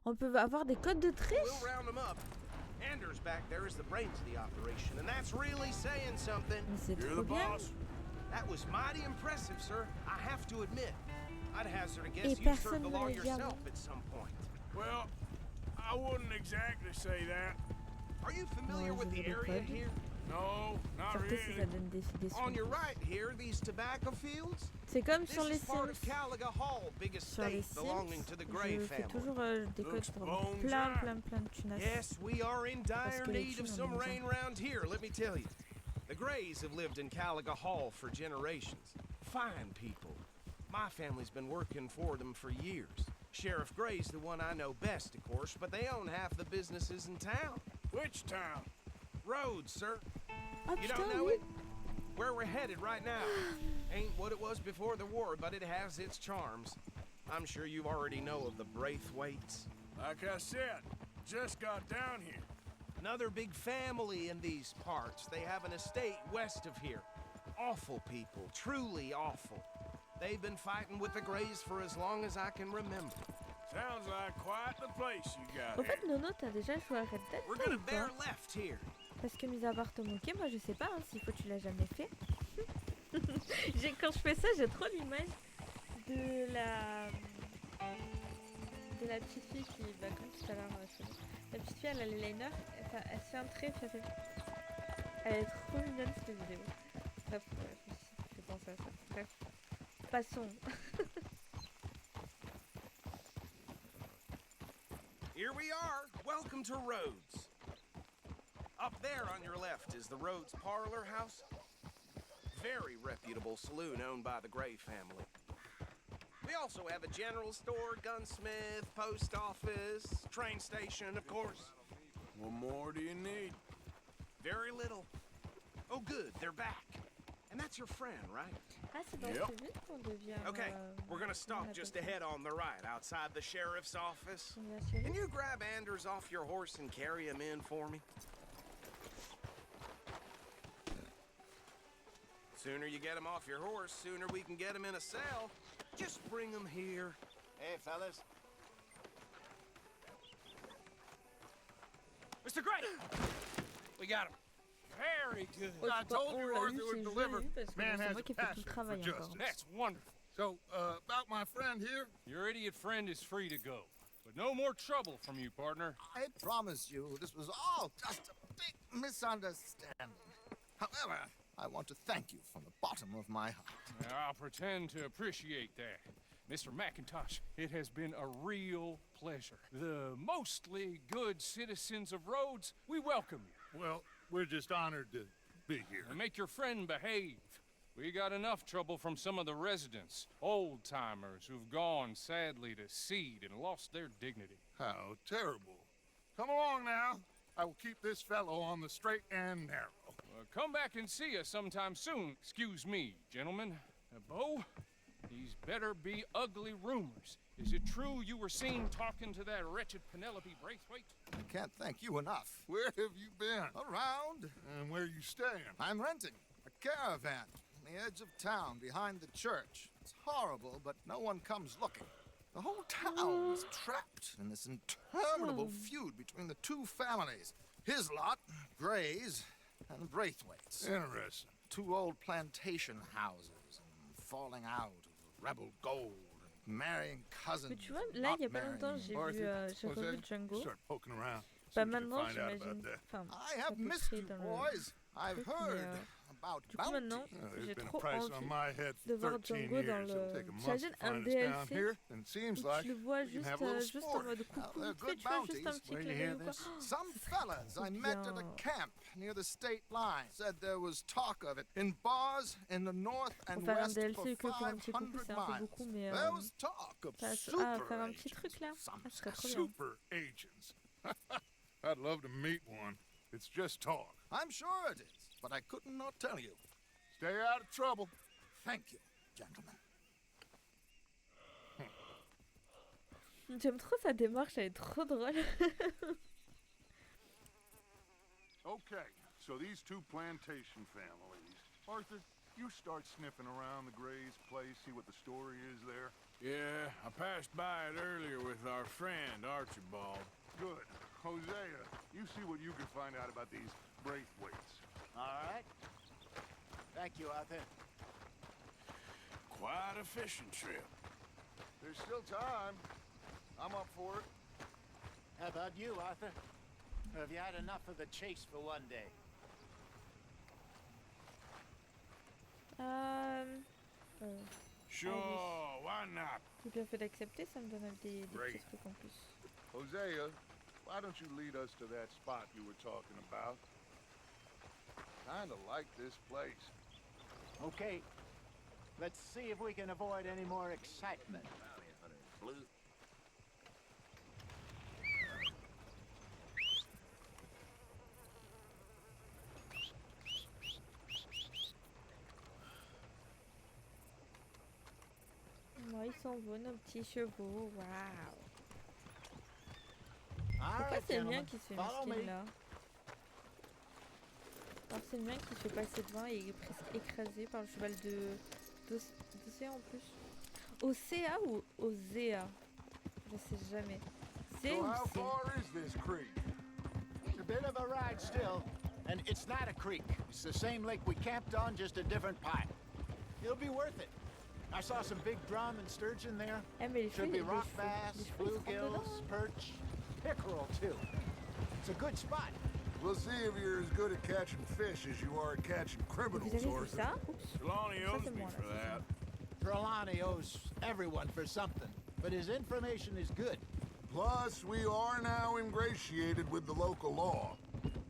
On peut avoir des codes de triche. We'll round him up. Anders back there is the brains of the operation, and that's really saying something. Mais c'est You're trop the bien. boss. That was mighty impressive, sir. I have to admit. I'd hazard a guess Et you served personne the ne law le diable. yourself at some point. Well, I wouldn't exactly say that. Are you familiar Ouais, with je the veux area pas. here? No, not Surtout si really. ça donne des sons. On your right here, these tobacco fields. C'est comme This sur les is part Sims. of Caliga Hall, big Sur les estate belonging Sims, to the Gray je fais family. toujours des codes Looks pour bone plein dry. de tunas. Yes, we are in dire que les need of thunes, on some aime rain round here, let me tell you. The Grays have lived in Caliga Hall for generations. Fine people. My family's been working for them for years. Sheriff Gray's the one I know best, of course, but they own half the businesses in town. Which town? Rhodes, sir. Ah You putain, don't know oui. it? Where we're headed right now. Ain't what it was before the war, but it has its charms. I'm sure you already know of the Braithwaites. Like I said, just got down here. Another big family in these parts. They have an estate west of here. Awful people, truly awful. They've been fighting with the Grays for as long as I can remember. Sounds like quite the place you got Au here. fait, Nono, t'as déjà joué à Red Dead We're toi, gonna ou bear pas? left here. Parce que mis à part te moquer, moi je sais pas hein, s'il faut tu l'as jamais fait. Quand je fais ça, j'ai trop l'image de la petite fille qui, bah comme tout à l'heure, la petite fille elle a les liners, elle se fait un trait, puis elle fait... Elle est trop mignonne cette vidéo. Bref, je me suis fait penser à ça. Bref, passons. Here we are. Welcome to Rhodes. Up there on your left is the Rhodes Parlor House. Very reputable saloon owned by the Gray family. We also have a general store, gunsmith, post office, train station, of course. What more do you need? Very little. Oh, good, they're back. And that's your friend, right? Ah, c'est dans Yep. ce vite qu'on devient... Okay, we're gonna stop comment on just appelle ça? ahead on the right, outside the sheriff's office. On devient chérie. Can you grab Anders off your horse and carry him in for me? Sooner you get him off your horse, sooner we can get him in a cell. Just bring him here. Hey, fellas. Mr. Gray! We got him. Very good. Oh, I c'est pas told on you l'a Arthur eu, would c'est deliver. joli, parce que Man bon, c'est has moi a qui ai fait tout passion le for travail encore. justice. That's wonderful. So, about my friend here, Your idiot friend is free to go. But no more trouble from you, partner. I promise you this was all just a big misunderstanding. However, I want to thank you from the bottom of my heart. Now, I'll pretend to appreciate that. Mr. McIntosh, it has been a real pleasure. The mostly good citizens of Rhodes, we welcome you. well, we're just honored to be here. And make your friend behave. We got enough trouble from some of the residents, old-timers who've gone, sadly, to seed and lost their dignity. How terrible. Come along now. I will keep this fellow on the straight and narrow. Come back and see us sometime soon. Excuse me, gentlemen. Bo, these better be ugly rumors. Is it true you were seen talking to that wretched Penelope Braithwaite? I can't thank you enough. Where have you been? Around, And where you staying? I'm renting a caravan on the edge of town behind the church. It's horrible, but no one comes looking. The whole town is trapped in this interminable feud between the two families. His lot, Gray's, and the Braithwaites. Interesting. Two old plantation houses and falling out of rebel gold and marrying cousins. Mais tu vois, là, il y a pas longtemps, j'ai Arthur, revu Django. Start poking around. See Bah what you can maintenant, find out about j'imagine... that. Enfin, I ça have peut missed créer you, dans le boys. I've truc, mais, heard about du coup, maintenant, There's j'ai been trop a price on envie my head de for voir 13 Django dans years. It'll le... take a month J'imagine to un find us down DLC here, and it seems où like tu le vois we can have a little juste en sport. mode Now, coucou, they're tu sais, good tu vois, juste un bounties. petit Where clin you d'œil hear ou quoi. this? Oh, Some ça serait fellas trop I met at a bien. camp near the state line said there was talk of it in bars in the north and Pour faire un west for DLC que pour un petit coucou, 500 c'est un peu miles. beaucoup, mais... There was talk of faire super un petit agents, truc là, some ah, ce serait trop bien. Super agents. I'd love to meet one. It's just talk. I'm sure it is, but I couldn't not tell you. Stay out of trouble. Thank you, gentlemen. J'aime trop sa démarche, elle est trop drôle. Okay, so these two plantation families. Arthur, you start sniffing around the Gray's place, see what the story is there. Yeah, I passed by it earlier with our friend, Archibald. Good. Hosea, you see what you can find out about these Braithwaites. All right. Thank you, Arthur. Quite a fishing trip. There's still time. I'm up for it. How about you, Arthur? Or have you had enough of the chase for one day? Sure, why not? J'ai bien fait d'accepter, ça me donne des petits Great. trucs en plus. Hosea, why don't you lead us to that spot you were talking about? Kinda like this place. Okay. Let's see if we can avoid any more excitement. Blue. Moi, ils s'en vont, nos petits chevaux. Waouh. All Pourquoi right, c'est le mien gentlemen. qui se fait Follow muscler me. là? Alors c'est le mien qui se fait passer devant et est presque écrasé par le cheval d'Océa en plus. Océa ou Osea? Je sais jamais. C'est So ou how c'est? far is this creek? It's a bit of a ride still, and it's not a creek. It's the same lake we camped on, just a different pipe. It'll be worth it. I saw some big drum and sturgeon there. Eh mais les Should chevaux, be les rock chevaux, bass, les chevaux, ils se rentrent dedans, bluegills, hein. perch, pickerel too. It's a good spot. We'll see if you're as good at catching fish as you are at catching Vous criminals, avez vu Arthur. ça? Oups. Trelawney Ça owes c'est me moi for là. that. Trelawney owes everyone for something, but his information is good. Plus, we are now ingratiated with the local law.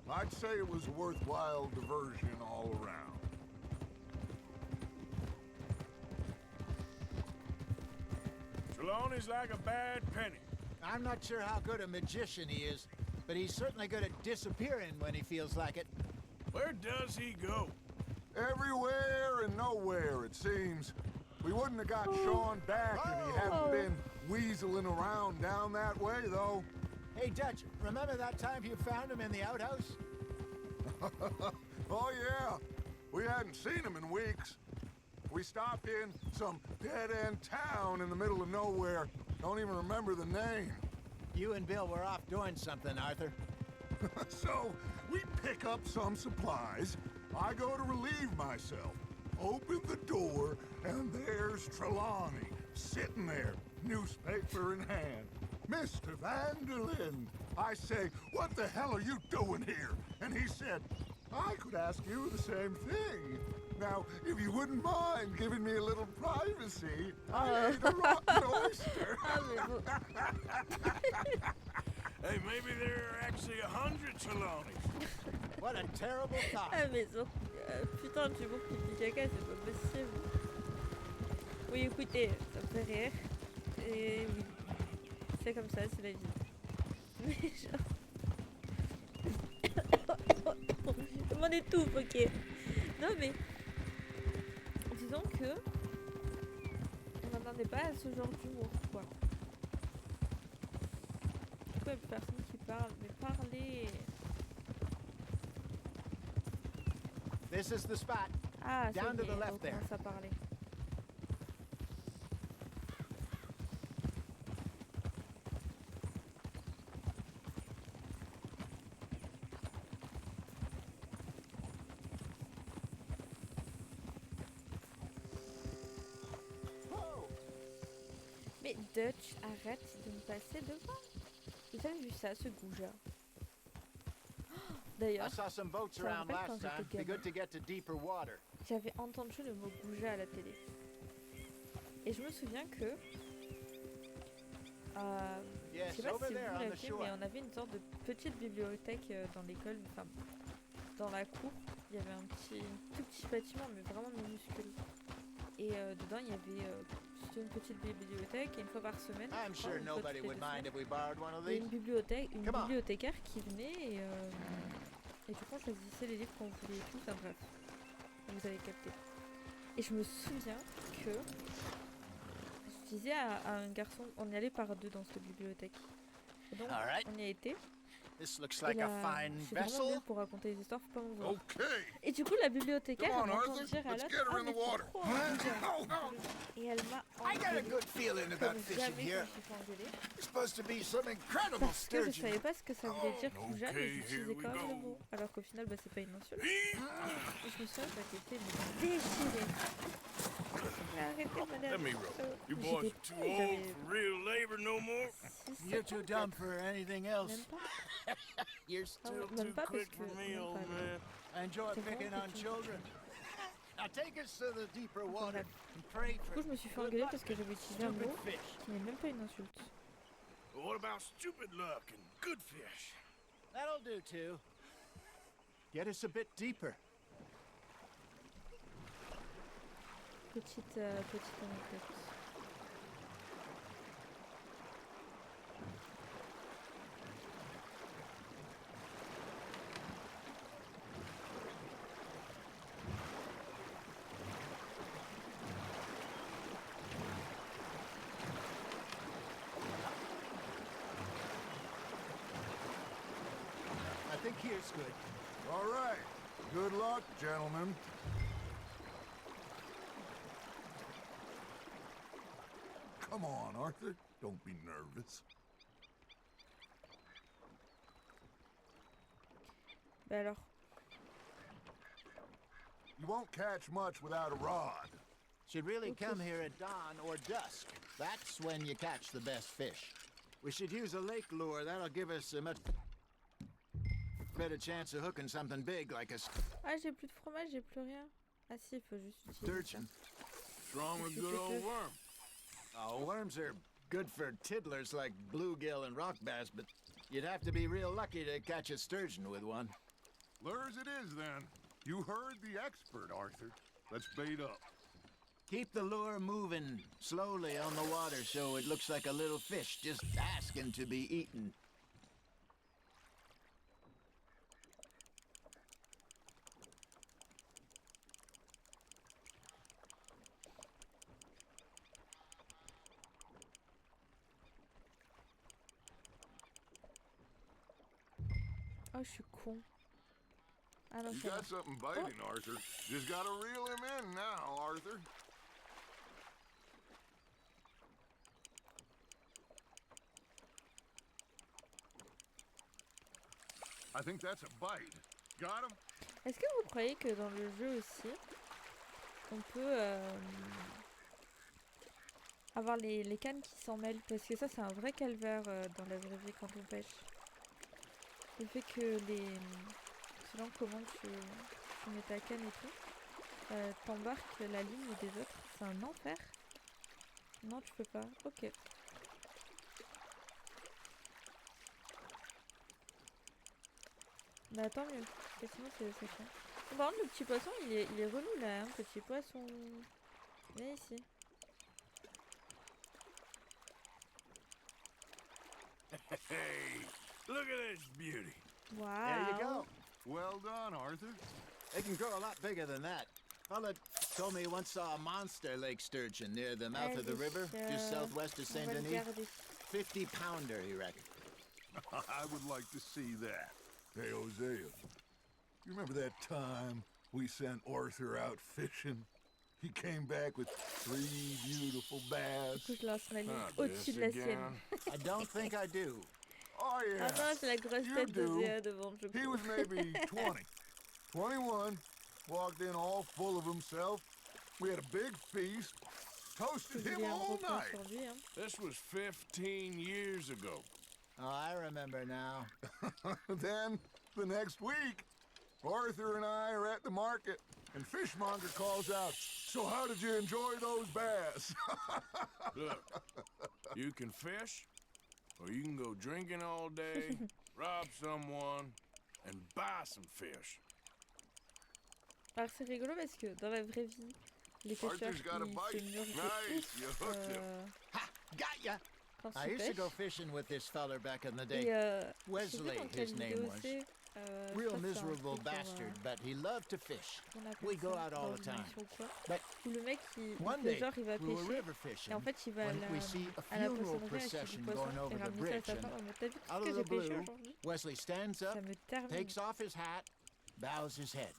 I'd say it was a worthwhile diversion all around. Trelawney's like a bad penny. I'm not sure how good a magician he is, but he's certainly good at disappearing when he feels like it. Where does he go? Everywhere and nowhere, it seems. We wouldn't have got Sean back if he hadn't been weaseling around down that way, though. Hey, Dutch, remember that time you found him in the outhouse? Oh, yeah. We hadn't seen him in weeks. We stopped in some dead-end town in the middle of nowhere. Don't even remember the name. You and Bill were off doing something, Arthur. So, we pick up some supplies. I go to relieve myself. Open the door, and there's Trelawney, sitting there, newspaper in hand. Mr. Vanderlyn. I say, what the hell are you doing here? And he said, I could ask you the same thing. Now, if you wouldn't mind giving me a little privacy, I ate a rotten oyster. Hey, maybe there are actually 100 Trelawneys. What a terrible thought. Ah mais sur... putain, tu vois pipi caca, c'est pas possible. Oui, écoutez, ça me fait rire. Et oui, c'est comme ça, c'est la vie. Mais genre... Je m'en étouffe, ok. Non mais... Disons que... On n'attendait pas à ce genre d'humour, quoi. Du coup, il y a plus personne qui parle, mais parler... This is the spot. Ah, ça Down y to est, the on left there. commence à parler. Mais Dutch, arrête de me passer devant. Vous avez vu ça, ce goujat? D'ailleurs, I saw some boats ça me around rappelle quand last time. j'étais Be good gamin. to get to deeper water. J'avais entendu le mot goujat à la télé. Et je me souviens que... je sais pas over si there vous on the l'avez, shore. mais on avait une sorte de petite bibliothèque dans l'école, enfin dans la cour. Il y avait un tout petit bâtiment, mais vraiment minuscule. Et dedans, il y avait c'était une petite bibliothèque, et une fois par semaine, I'm je crois, sure une fois nobody toutes les would 2 mind semaines, if we borrowed one of il y a these. une Come on. bibliothécaire qui venait et du coup on choisissait les livres qu'on voulait et tout, enfin bref, vous avez capté. Et je me souviens que je disais à un garçon, on y allait par 2 dans cette bibliothèque. Et donc All right. on y a été. This looks Et like là, a fine je suis vraiment vessel. nulle pour raconter des histoires, faut pas m'en vouloir. Okay. Et du coup, la bibliothécaire, Come on, elle m'a Arthur, entendu dire à let's l'autre, get her ah, in mais the t'es water. trop engueulée. Et elle m'a I got a engueulée. good feeling about Comme fishing jamais here. je me suis fait engueuler. It's supposed to be some incredible Parce que je sturgeon. savais pas ce que ça voulait dire Oh, goujat, mais okay, j'utilisais here we quand même le go. mot. Alors qu'au final, bah, c'est pas une insulte. Et je me souviens que j'étais déchirée. Mais arrêtez, madame. Let me roll. You J'étais boys petite, too old j'avais for real labor no more? 6, You're 7 too ans, dumb peut-être. for anything else. Même pas. You're Ah still ouais, même too pas parce quick que... for me, même old pas, man. I enjoy C'est picking vraiment on petit. children. Now take us to the deeper Enfin, water bref. and pray Du for coup, je me suis fait good engueuler luck parce que j'avais utilisé un stupid mot fish. qui n'est même pas une insulte. What about stupid luck and good fish? That'll do too. Get us a bit deeper. Petite anecdote. I think here's good. All right. Good luck, gentlemen. Come on, Arthur. Don't be nervous. Bah alors, You won't catch much without a rod. Should really Okay. come here at dawn or dusk. That's when you catch the best fish. We should use a lake lure. That'll give us a much better chance of hooking something big like a ah j'ai plus de fromage, j'ai plus rien. Ah si, il faut juste utiliser. sturgeon. Strong with good old worm. Oh, worms are good for tiddlers like bluegill and rock bass, but you'd have to be real lucky to catch a sturgeon with one. Lures it is, then. You heard the expert, Arthur. Let's bait up. Keep the lure moving slowly on the water so it looks like a little fish just asking to be eaten. Oh, je suis con. Ah non, You ça va. got something biting, Arthur. Just gotta reel him in now, Arthur. I think that's a bite. Got him? Est-ce que vous croyez que dans le jeu aussi, on peut avoir les cannes qui s'en mêlent? Parce que ça, c'est un vrai calvaire dans la vraie vie quand on pêche. Le fait que selon comment tu mets ta canne et tout, t'embarques la ligne des autres, c'est un enfer. Non, tu peux pas. Ok. Bah tant mieux, parce que sinon c'est chiant. Bon, par contre, le petit poisson, il est relou là, hein, petit poisson. Viens ici. Hey, look at this beauty. Wow. There you go. Well done, Arthur. They can grow a lot bigger than that. Fella told me he once saw a monster lake sturgeon near the mouth of the river, just southwest of On Saint va le Denis. garder. 50-pounder, he reckoned. I would like to see that. Hey, Hosea, you remember that time we sent Arthur out fishing? He came back with 3 beautiful Du bass. coup, je lance ma ligne Ah, au-dessus this de la again. sienne. I don't think I do. Oh, yeah. Ah non, j'ai la grosse You tête de do. Zéa devant, je He crois. was maybe 20, 21, walked in all full of himself. We had a big feast, toasted him Julien all reprend night. sur lui, hein. This was 15 years ago. Oh, I remember now. Then, the next week, Arthur and I are at the market, and Fishmonger calls out, "So how did you enjoy those bass?" Look, you can fish, or you can go drinking all day, rob someone, and buy some fish. Alors c'est rigolo parce que dans la vraie vie, les pêcheurs Arthur's got a qui bite. se murent de Nice, ouf, you hooked him. Ha! Got ya! quand I tu used to go pêches. fishing with this feller back in the Et day. je sais plus Wesley, dans quelle his name vidéo was. c'est. Je Real crois que c'est un miserable truc pour, bastard, but he loved to fish. qu'on appelle We go ça, out all dans the une time. mission ou quoi. But Où le mec il one fait day, genre il va we were pêcher river et fishing en fait il va when we see a à la funeral poissonnerie acheter du procession poisson going et over the ramener ça à bridge, sa and femme en mode t'as vu tout ce out que of j'ai the pêché blue, aujourd'hui? Wesley stands up, Ça me termine. takes off his hat, bows his head.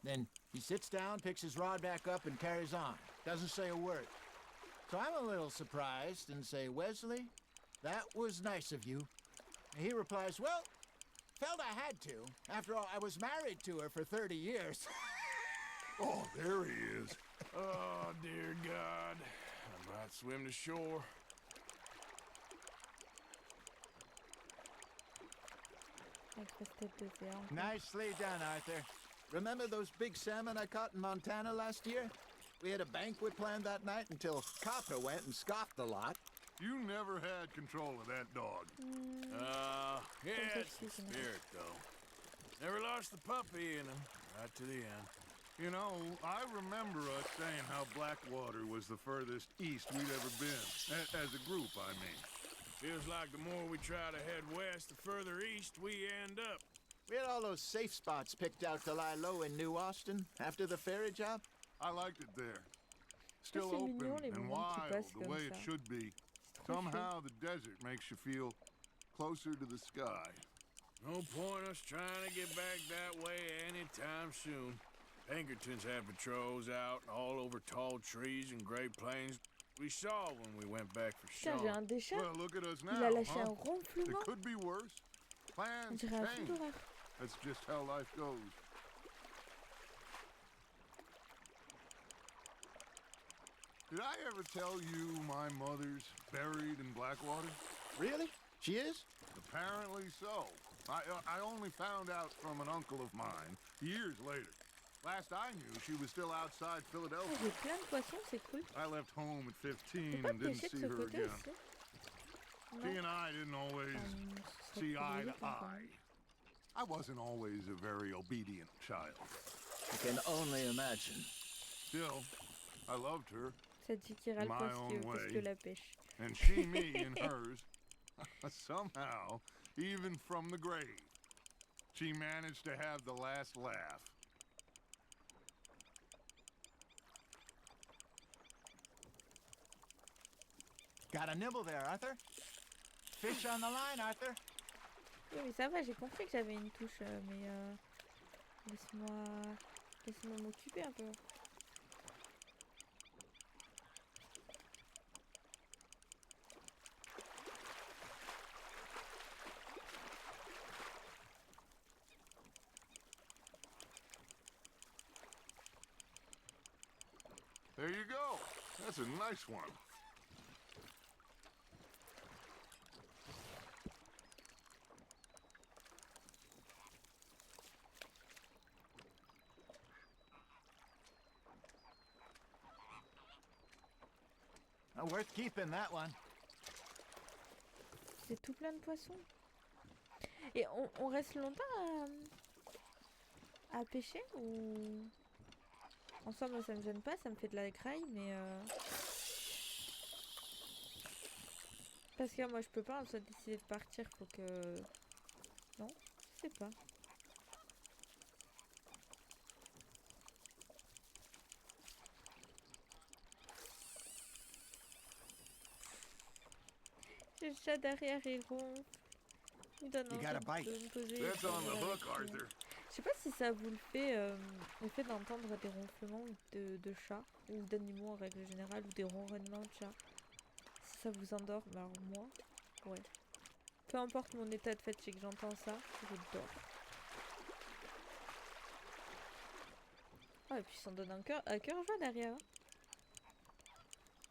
Then he sits down, picks his rod back up, and carries on. Doesn't say a word. So I'm a little surprised and say, "Wesley, that was nice of you." And he replies, "Well, felt I had to. After all, I was married to her for 30 years. Oh, there he is. Oh, dear God. I might swim to shore. La grosse tête de Zéa. Nicely done, Arthur. Remember those big salmon I caught in Montana last year? We had a banquet planned that night until Copper went and scoffed the lot. You never had control of that dog. Yeah, it's the spirit, though. Never lost the puppy in him, right to the end. You know, I remember us saying how Blackwater was the furthest east we'd ever been. As a group, I mean. Feels like the more we try to head west, the further east we end up. We had all those safe spots picked out to lie low in New Austin after the ferry job. I liked it there. Still c'est open mignon, les and moments qui wild, passent the comme way ça. it should be. trop Somehow the desert makes you feel closer to the sky. No point us trying to get back that way anytime soon. Pinkertons had patrols out all over tall trees and Great Plains. We saw when we went back for Putain, j'ai Sean. un des chats. Well, look at us now, Il a lâché huh? un It ronflement. could be worse. On Plans dirait un film change. d'horreur. That's just how life goes. Did I ever tell you my mother's buried in Blackwater? Really? She is? Apparently so. I only found out from an uncle of mine years later. Last I knew, she was still outside Ah, Philadelphia. j'ai plein de poissons, c'est cool. I left home at On 15 peut pas and didn't pêcher de see ce her côté again. aussi. She Non. and I didn't always Ce serait see trop eye to logique, hein, quand eye. même. I wasn't always a very obedient child. I can only imagine. Still, I loved her, Ça dit qu'il râle My parce own que way. la pêche. and she me in hers. Somehow, even from the grave, she managed to have the last laugh. Got a nibble there, Arthur? Fish on the line, Arthur. Oui, mais ça va, j'ai compris que j'avais une touche, mais laisse-moi m'occuper un peu. There you go. That's a nice one. Worth keeping, that one. C'est tout plein de poissons. Et on reste longtemps à pêcher ou... En soi, moi ça me gêne pas, ça me fait de la graille, mais parce que moi je peux pas en soi décider de partir, faut que... Non, je sais pas. Le chat derrière il ronfle. Il donne You envie got a de bite. me poser. That's on the avec hook, lui. Arthur. Je sais pas si ça vous le fait d'entendre des ronflements de chats ou d'animaux en règle générale ou des ronronnements de chats. Si ça vous endort, mais alors moi, ouais. Peu importe mon état de fatigue, j'entends ça, je dors. Ah et puis ça en donne un cœur joie derrière. Hein.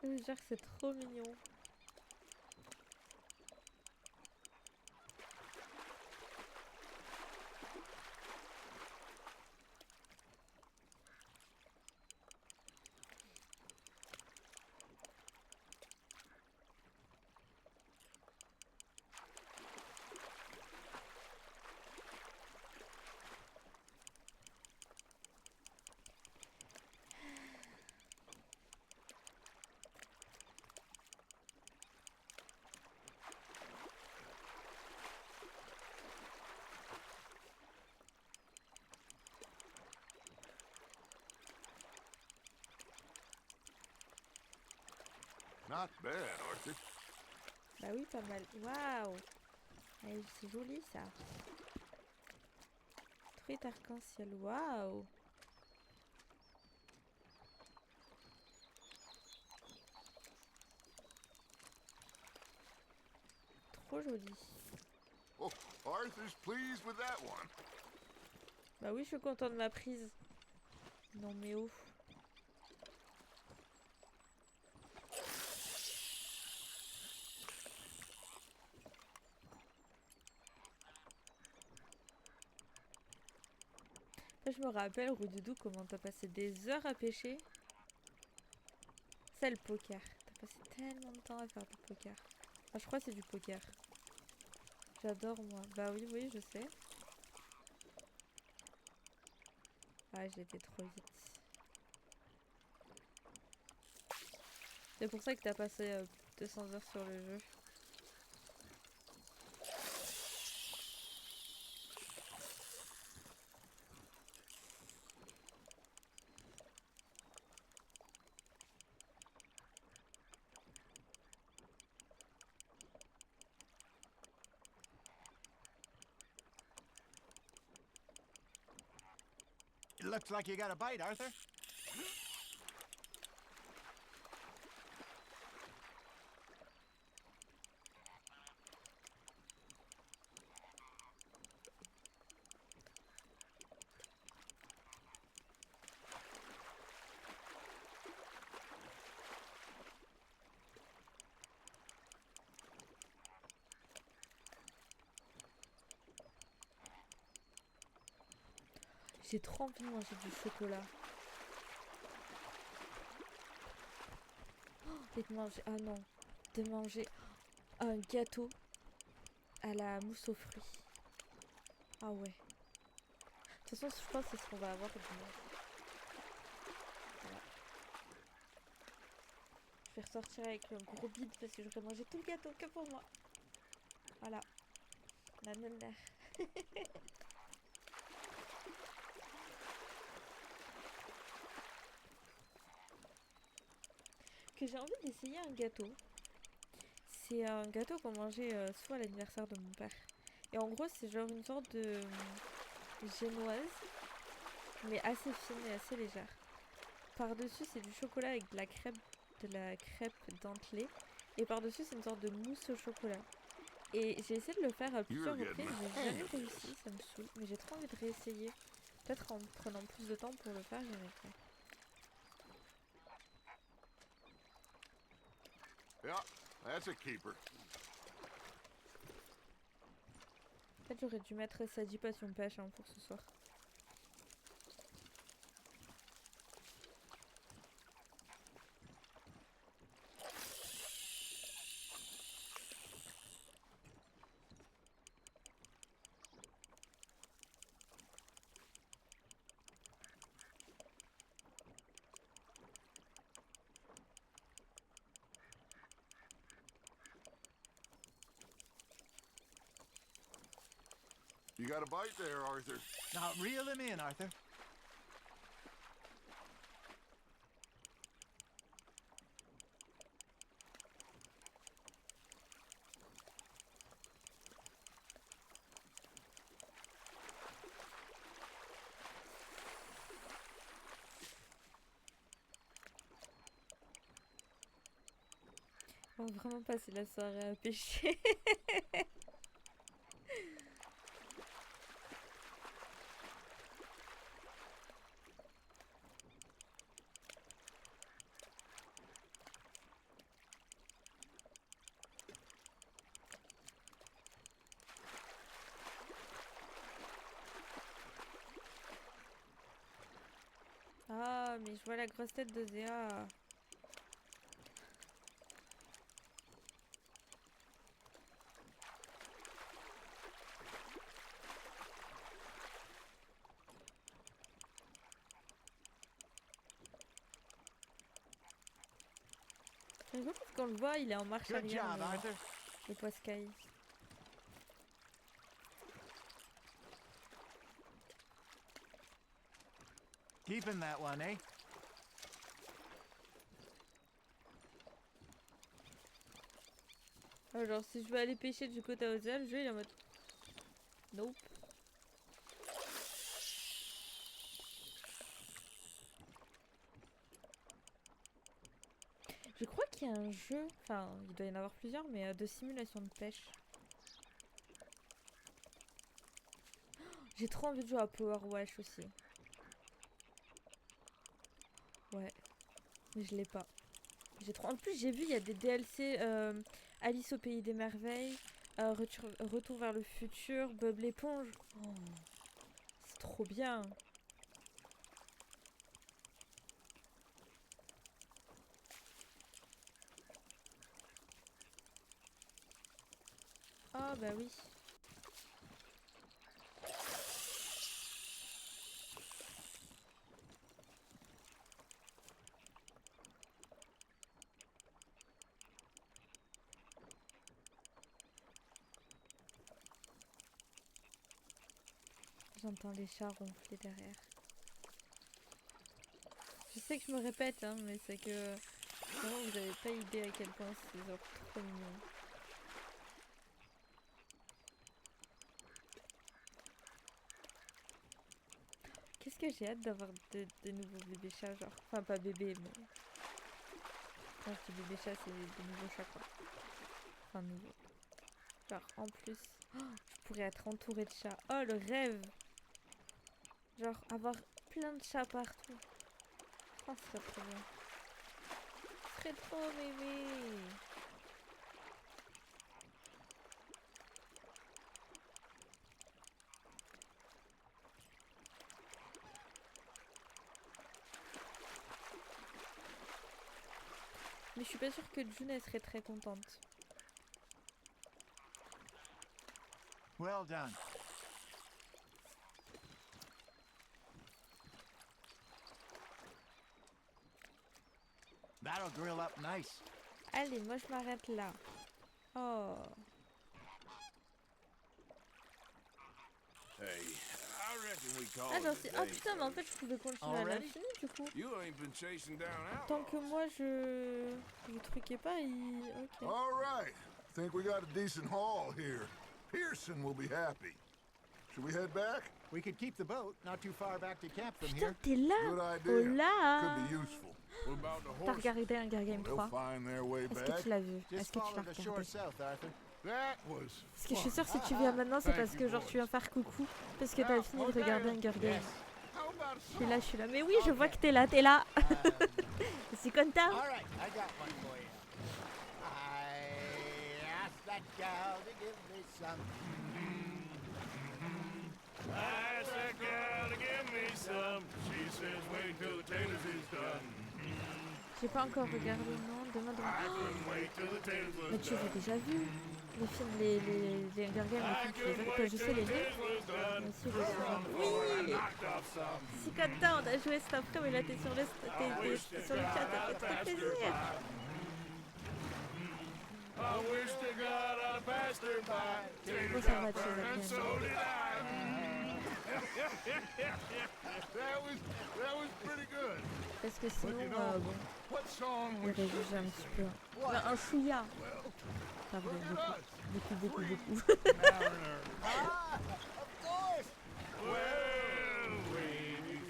Je veux dire que c'est trop mignon. Not bad, Arthur. Bah oui, pas mal. Waouh! C'est joli ça. Truite arc-en-ciel, waouh! Trop joli. Oh, Arthur's pleased with that one. Bah oui, je suis content de ma prise. Non mais ouf. Là, je me rappelle, Roudoudou, comment t'as passé des heures à pêcher. C'est le poker. T'as passé tellement de temps à faire du poker. Ah, je crois que c'est du poker. J'adore, moi. Bah oui, oui, je sais. Ah, j'ai été trop vite. C'est pour ça que t'as passé 200 heures sur le jeu. It looks like you got a bite, Arthur. J'ai trop envie de manger du chocolat. Oh, et de manger... Ah non. De manger un gâteau à la mousse aux fruits. Ah ouais. De toute façon, je pense que c'est ce qu'on va avoir dimanche. Voilà. Je vais ressortir avec le gros bide parce que je vais manger tout le gâteau que pour moi. Voilà. Nanana. Que j'ai envie d'essayer un gâteau. C'est un gâteau qu'on mangeait souvent à l'anniversaire de mon père. Et en gros, c'est genre une sorte de génoise, mais assez fine et assez légère. Par-dessus, c'est du chocolat avec de la crêpe dentelée. Et par-dessus, c'est une sorte de mousse au chocolat. Et j'ai essayé de le faire à plusieurs reprises, j'ai jamais réussi, ça me saoule. Mais j'ai trop envie de réessayer. Peut-être en prenant plus de temps pour le faire, j'y arriverai. Yeah, that's a keeper. En fait, j'aurais dû mettre Sadie Passion Pêche hein, pour ce soir. You got a bite there, Arthur. Now reel him in, Arthur. On va vraiment passer la soirée à pêcher. Ah, mais je vois la grosse tête de Zéa. Je sais pas parce qu'on le voit, il est en marche Good arrière. job, Arthur. Le poiscaille. Keeping that one, eh? Alors si je veux aller pêcher du côté Ozia, le jeu il est en mode... Nope. Je crois qu'il y a un jeu, enfin il doit y en avoir plusieurs, mais de simulation de pêche. Oh, j'ai trop envie de jouer à Power Wash aussi. Ouais, mais je l'ai pas. J'ai trop... En plus j'ai vu il y a des DLC Alice au pays des merveilles, Retour vers le futur, Bob l'éponge. Oh, c'est trop bien. Ah bah oui. J'entends les chats ronfler derrière. Je sais que je me répète, hein, mais c'est que vraiment vous avez pas idée à quel point c'est genre trop mignon. Qu'est-ce que j'ai hâte d'avoir de nouveaux bébés chats, genre. Enfin, pas bébés, mais. Quand je dis bébé chat, c'est des nouveaux chats, quoi. Enfin, nouveaux. Genre, en plus, oh, je pourrais être entourée de chats. Oh, le rêve! Genre, avoir plein de chats partout. Oh, ce serait trop bien. Ce serait trop bébé! Mais je suis pas sûre que June elle serait très contente. Well done. That'll grill up nice. Allez, moi je m'arrête là. Oh. Hey, I reckon we call Ah, it genre a c'est... Oh day, putain, mais en fellas. fait je pouvais continuer à Already? l'infini du coup. You ain't been chasing down Tant que outlaws. moi je truquais pas, il... Ok. All right. Think we got a decent haul here. Pearson will be happy. Should we head back? We could keep the boat not too far back to camp from Putain, here. t'es là! Good Oh idea. là! Could be useful. What about the T'as horse? regardé Hunger Games They'll 3? find their way Est-ce que back. tu l'as vu? Est-ce Just que tu follow l'as the shore regardé? south, Arthur. That was Parce que je suis fun. sûre si tu viens maintenant c'est Thank parce que you, genre boys. tu viens faire coucou. Parce que t'as fini de regarder Hunger Games. Yes. How about Je suis là. Mais oui, je vois que t'es là, t'es là! Je suis content! All right, I got one for you. I asked that gal to give me some. Ask that gal to give me some. She says wait till the Taylor's is done. J'ai pas encore regardé, non? Demain. I couldn't wait till the Taylor's Mais was tu les as done. déjà vus? Les films, les Hunger Games, les films, tu les as... Je sais les livres. Moi aussi, je suis... Oui! Je suis content, on a joué cet après, mais là t'es sur le chat, ça fait trop plaisir! I wish to God I'd passed her by. Bon, ça va, tu les as And bien. so did I. that was pretty good. Parce que sinon, you know, bon, What song il we aurait jugé un petit peu. Ben, un chouïa! Pas vrai, look at us. beaucoup. Mariner. Ah, of course. Well, we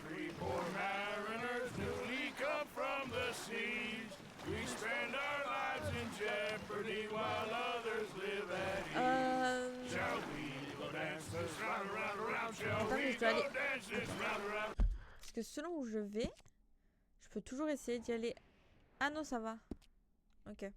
three poor mariners newly come from the seas. We spend our lives in jeopardy while others live at ease. Shall we go dance this round, round, round? Shall Attends, mais we je dois go aller... dance this round, round? Parce que selon où je vais, je peux toujours essayer d'y aller. Ah non, ça va. Ok. Hey,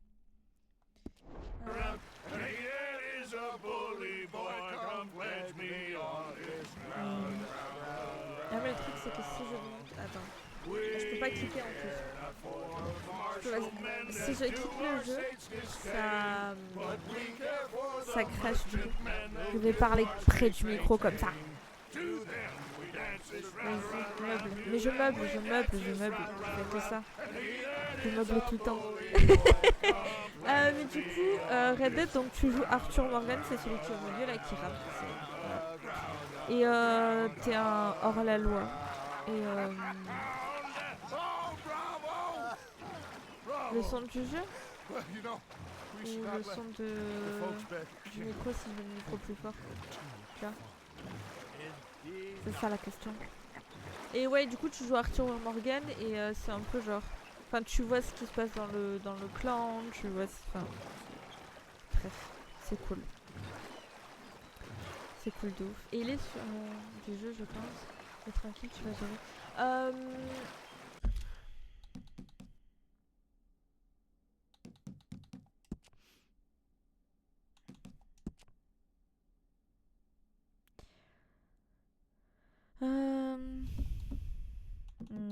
that is a bully boy, come pledge me on this round, round. Ah mais le truc c'est que si je monte... Attends. Je peux pas cliquer en plus. Je peux... Si je quitte le jeu, ça crache du coup. Je vais parler près du micro comme ça. Vas-y, meuble. Mais je meuble. Je fais que ça. Je meuble tout le temps. Mais du coup, Red Dead, donc tu joues Arthur Morgan, c'est celui qui est au milieu là, qui rappe. Et t'es un hors-la-loi. Et le son du jeu Well, you know, we ou should le not let son the folks back. du micro si je mets le micro plus fort? Là. C'est ça la question. Et ouais, du coup tu joues Arthur Morgan et c'est un peu genre... Enfin tu vois ce qui se passe dans le clan, tu vois... Enfin... Bref, c'est cool. C'est cool de ouf. Et il est sur du jeu je pense. Mais tranquille, tu vas gérer.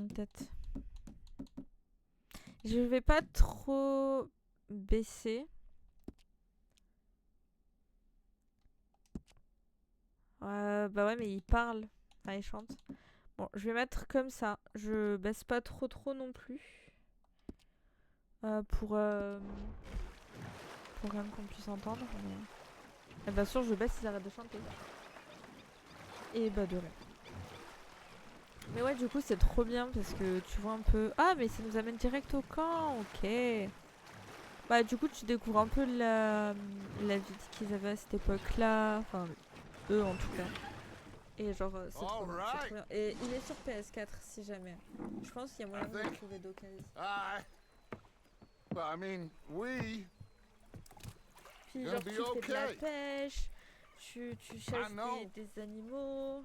Peut-être. Je vais pas trop baisser. Bah ouais, mais il parle. Enfin, il chante. Bon, je vais mettre comme ça. Je baisse pas trop non plus. Pour quand même qu'on puisse entendre. Mais... Et bien sûr, je baisse s'ils arrêtent de chanter. Et bah de rien. Mais ouais, du coup, c'est trop bien parce que tu vois un peu... Ah, mais ça nous amène direct au camp. Ok. Bah du coup, tu découvres un peu la vie qu'ils avaient à cette époque-là. Enfin, eux en tout cas. Et genre, c'est trop bien, c'est trop bien. Et il est sur PS4 si jamais. Je pense qu'il y a moyen de le trouver d'occasion. I mean, Puis genre, tu fais de la pêche, tu chasses des animaux.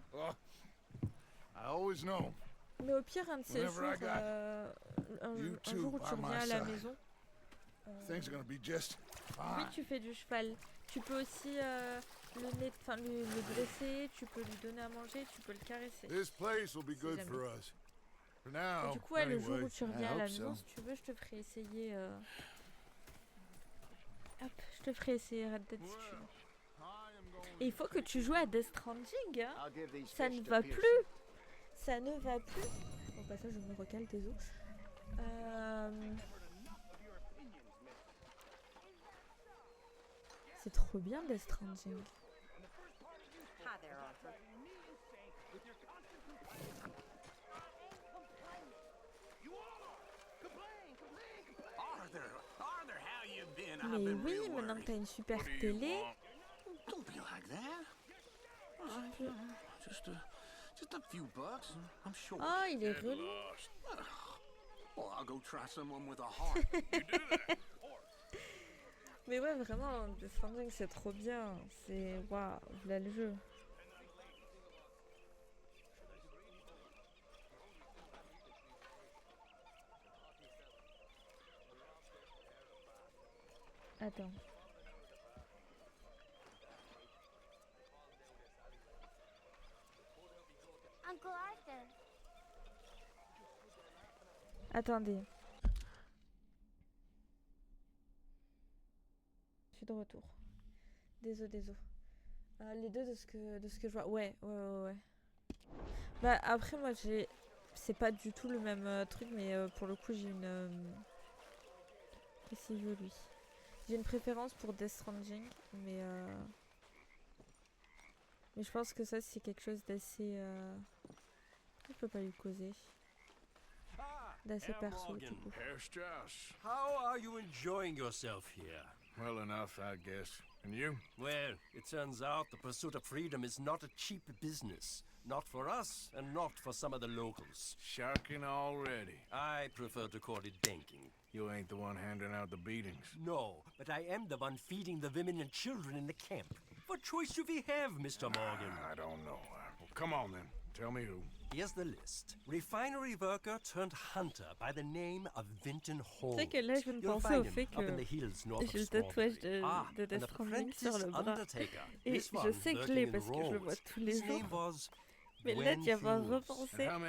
I always know. Mais au pire, un de ces jours, un jour où tu reviens à la maison, things are gonna be just fine. oui, tu fais du cheval. Tu peux aussi le dresser, tu peux lui donner à manger, tu peux le caresser. This place will be good for us. For now, Et du coup, le jour anyway, où tu I reviens à la hope maison, so. si tu veux, je te ferai essayer. Hop, je te ferai essayer Red Dead si tu veux. Et il faut que tu joues à Death Stranding, hein. Ça ne va plus. Ça ne va plus. Au passage, je me recale, désolé. C'est trop bien Death Stranding. Hi there, Arthur. Arthur, how you been? Mais oui, maintenant que t'as une super télé. Don't be like that. Just a few bucks. I'm sure. Oh, il est relou. Well, I'll go try someone with a heart. You do that. Mais ouais, vraiment, Death Stranding, c'est trop bien. C'est... Waouh, là le jeu. Attends. Uncle Arthur. Attendez. Je suis de retour. Désolé. Les deux de ce que je vois. Ouais. Bah après moi c'est pas du tout le même truc, mais pour le coup j'ai une... Qu'est-ce qu'il veut lui? J'ai une préférence pour Death Stranding, mais je pense que ça c'est quelque chose d'assez... Je peux pas lui causer. D'assez perso du coup. Herr Strauss. How are you enjoying yourself here? Well enough, I guess. And you? Well, it turns out the pursuit of freedom is not a cheap business. Not for us, and not for some of the locals. Sharking already. I prefer to call it banking. You ain't the one handing out the beatings. No, but I am the one feeding the women and children in the camp. What choice do we have, Mr. Morgan? I don't know. Well, come on then. Tell me who. Here's the list. Refinery worker turned hunter by the name of Vinton Holmes. C'est que là je viens de penser au fait que j'ai le tatouage de Death Stranding sur le bras. Et je sais que je l'ai parce que je le vois tous les jours. Mais là d'y avoir repensé, genre...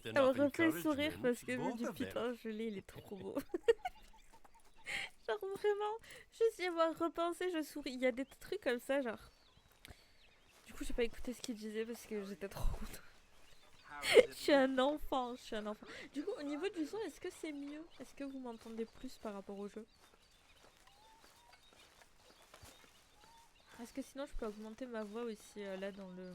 ça me refait sourire parce que je me dis putain je l'ai, il est trop beau. Genre vraiment, juste y avoir repensé, je souris. Il y a des trucs comme ça genre... Du coup j'ai pas écouté ce qu'il disait parce que j'étais trop contente. Je suis un enfant. Du coup au niveau du son, est-ce que c'est mieux? Est-ce que vous m'entendez plus par rapport au jeu? Est-ce que sinon je peux augmenter ma voix aussi là dans le...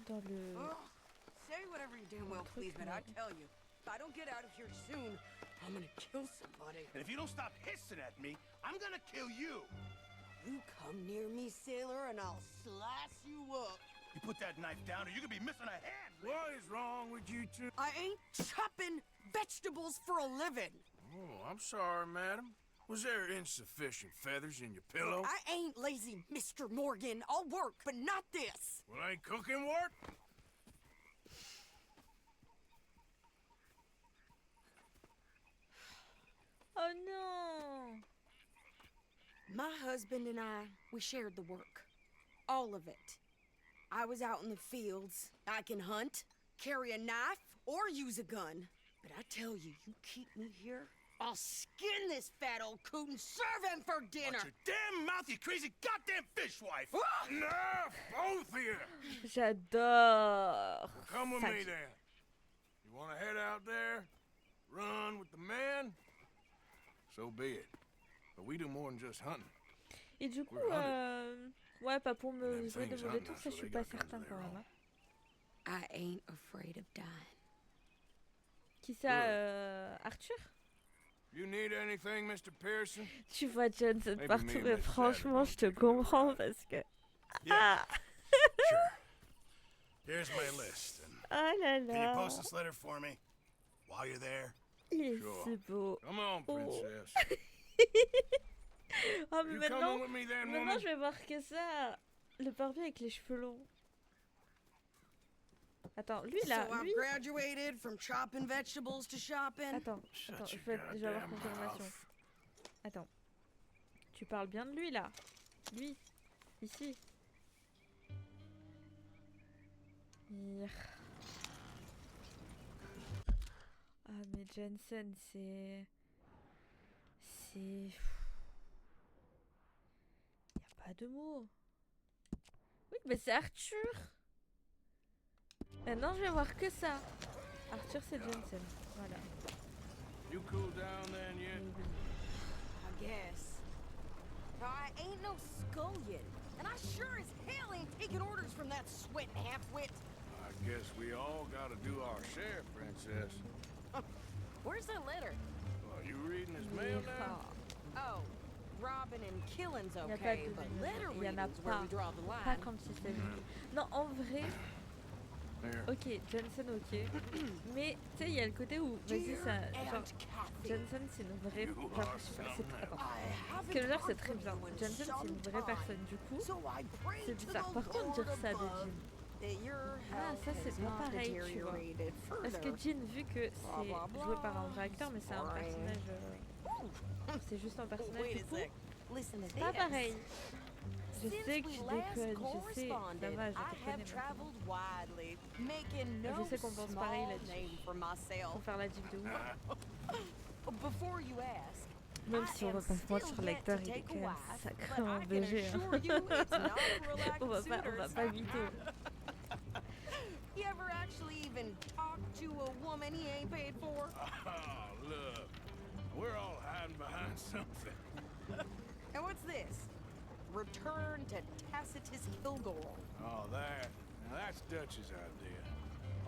Say whatever you damn well please, but I tell you, if I don't get out of here soon, I'm gonna kill somebody. And if you don't stop hissing at me, I'm gonna kill you. You come near me, sailor, and I'll slice you up. You put that knife down or you're gonna be missing a hand. What is wrong with you two? I ain't chopping vegetables for a living. Oh, I'm sorry, madam. Was there insufficient feathers in your pillow? I ain't lazy, Mr. Morgan. I'll work, but not this. Well, ain't cooking work? Oh no! My husband and I, we shared the work. All of it. I was out in the fields. I can hunt, carry a knife, or use a gun. But I tell you, you keep me here, I'll skin this fat old coot and serve him for dinner. Watch your damn mouth, you crazy goddamn fishwife! Enough, both of you! J'adore. Come with Ça me qui- then. You want to head out there, run with the men? So be it. But we do more than just hunting. Et du coup, We're hunted. ouais, pas pour me jouer de things mauvais hunting tours, us, ça so je suis they pas got guns certain of quand their même. own. Hein. I ain't afraid of dying. Qui ça, Arthur? You need anything, Mr. Pearson? Tu vois Johnson Maybe partout, me and mais Miss franchement, je te Saturday will comprends parce que. Yeah. Ah, Sure. Here's my list. And oh là can you là. post this letter for me while you're there? Il est Sure. si beau. Come on, Oh. princess. Oh, mais You maintenant, coming with me then, maintenant woman? je vais voir que ça. Le barbier avec les cheveux longs. Attends, lui là, So I've lui. graduated from chopping vegetables to shopping. Attends, attends, je vais avoir confirmation. Attends. Tu parles bien de lui là. Lui. Ici. Ah mais Jensen, c'est... Y a pas de mots. Oui, mais c'est Arthur. Maintenant, je vais voir que ça. Arthur, c'est Jensen. Voilà. You cool down then yet? I guess. I ain't no scullion, and I sure as hell ain't taking orders from that sweating half-wit. I guess we all gotta do our share, princess. Where's that letter? Well, you reading his mail now? Oh, robbing and killing's Il n'y a pas okay, de... but letter Il y en a reading's where pas. we draw the Pas line. quand il s'agit. Non, en vrai... Here. Ok, Jensen, ok. Mais, tu sais, il y a le côté où... Vas-y, ça... Genre, Jensen, c'est une vraie... Genre, attends. Ce que je veux dire, c'est très bien. Jensen, c'est une vraie personne. Du coup, c'est bizarre. Par contre, dire ça de Jean... Ah, ça, c'est pas pareil, tu vois. Parce que Jean, vu que c'est joué par un vrai acteur, mais c'est un personnage... C'est juste un personnage, du coup... C'est pas pareil. Je sais que je déconne, je sais, ça va, je te connais maintenant. Je sais qu'on pense pareil là-dessus. Pour faire la div de ouf. Même si on va pas se mentir, l'acteur il est quand même sacrément BG. Hein. on va pas viter. You ever actually even talk to a woman he ain't paid for? Oh, look. We're all hiding behind something. And what's this? Return to Tacitus Kilgore. Oh, that. Now that's Dutch's idea.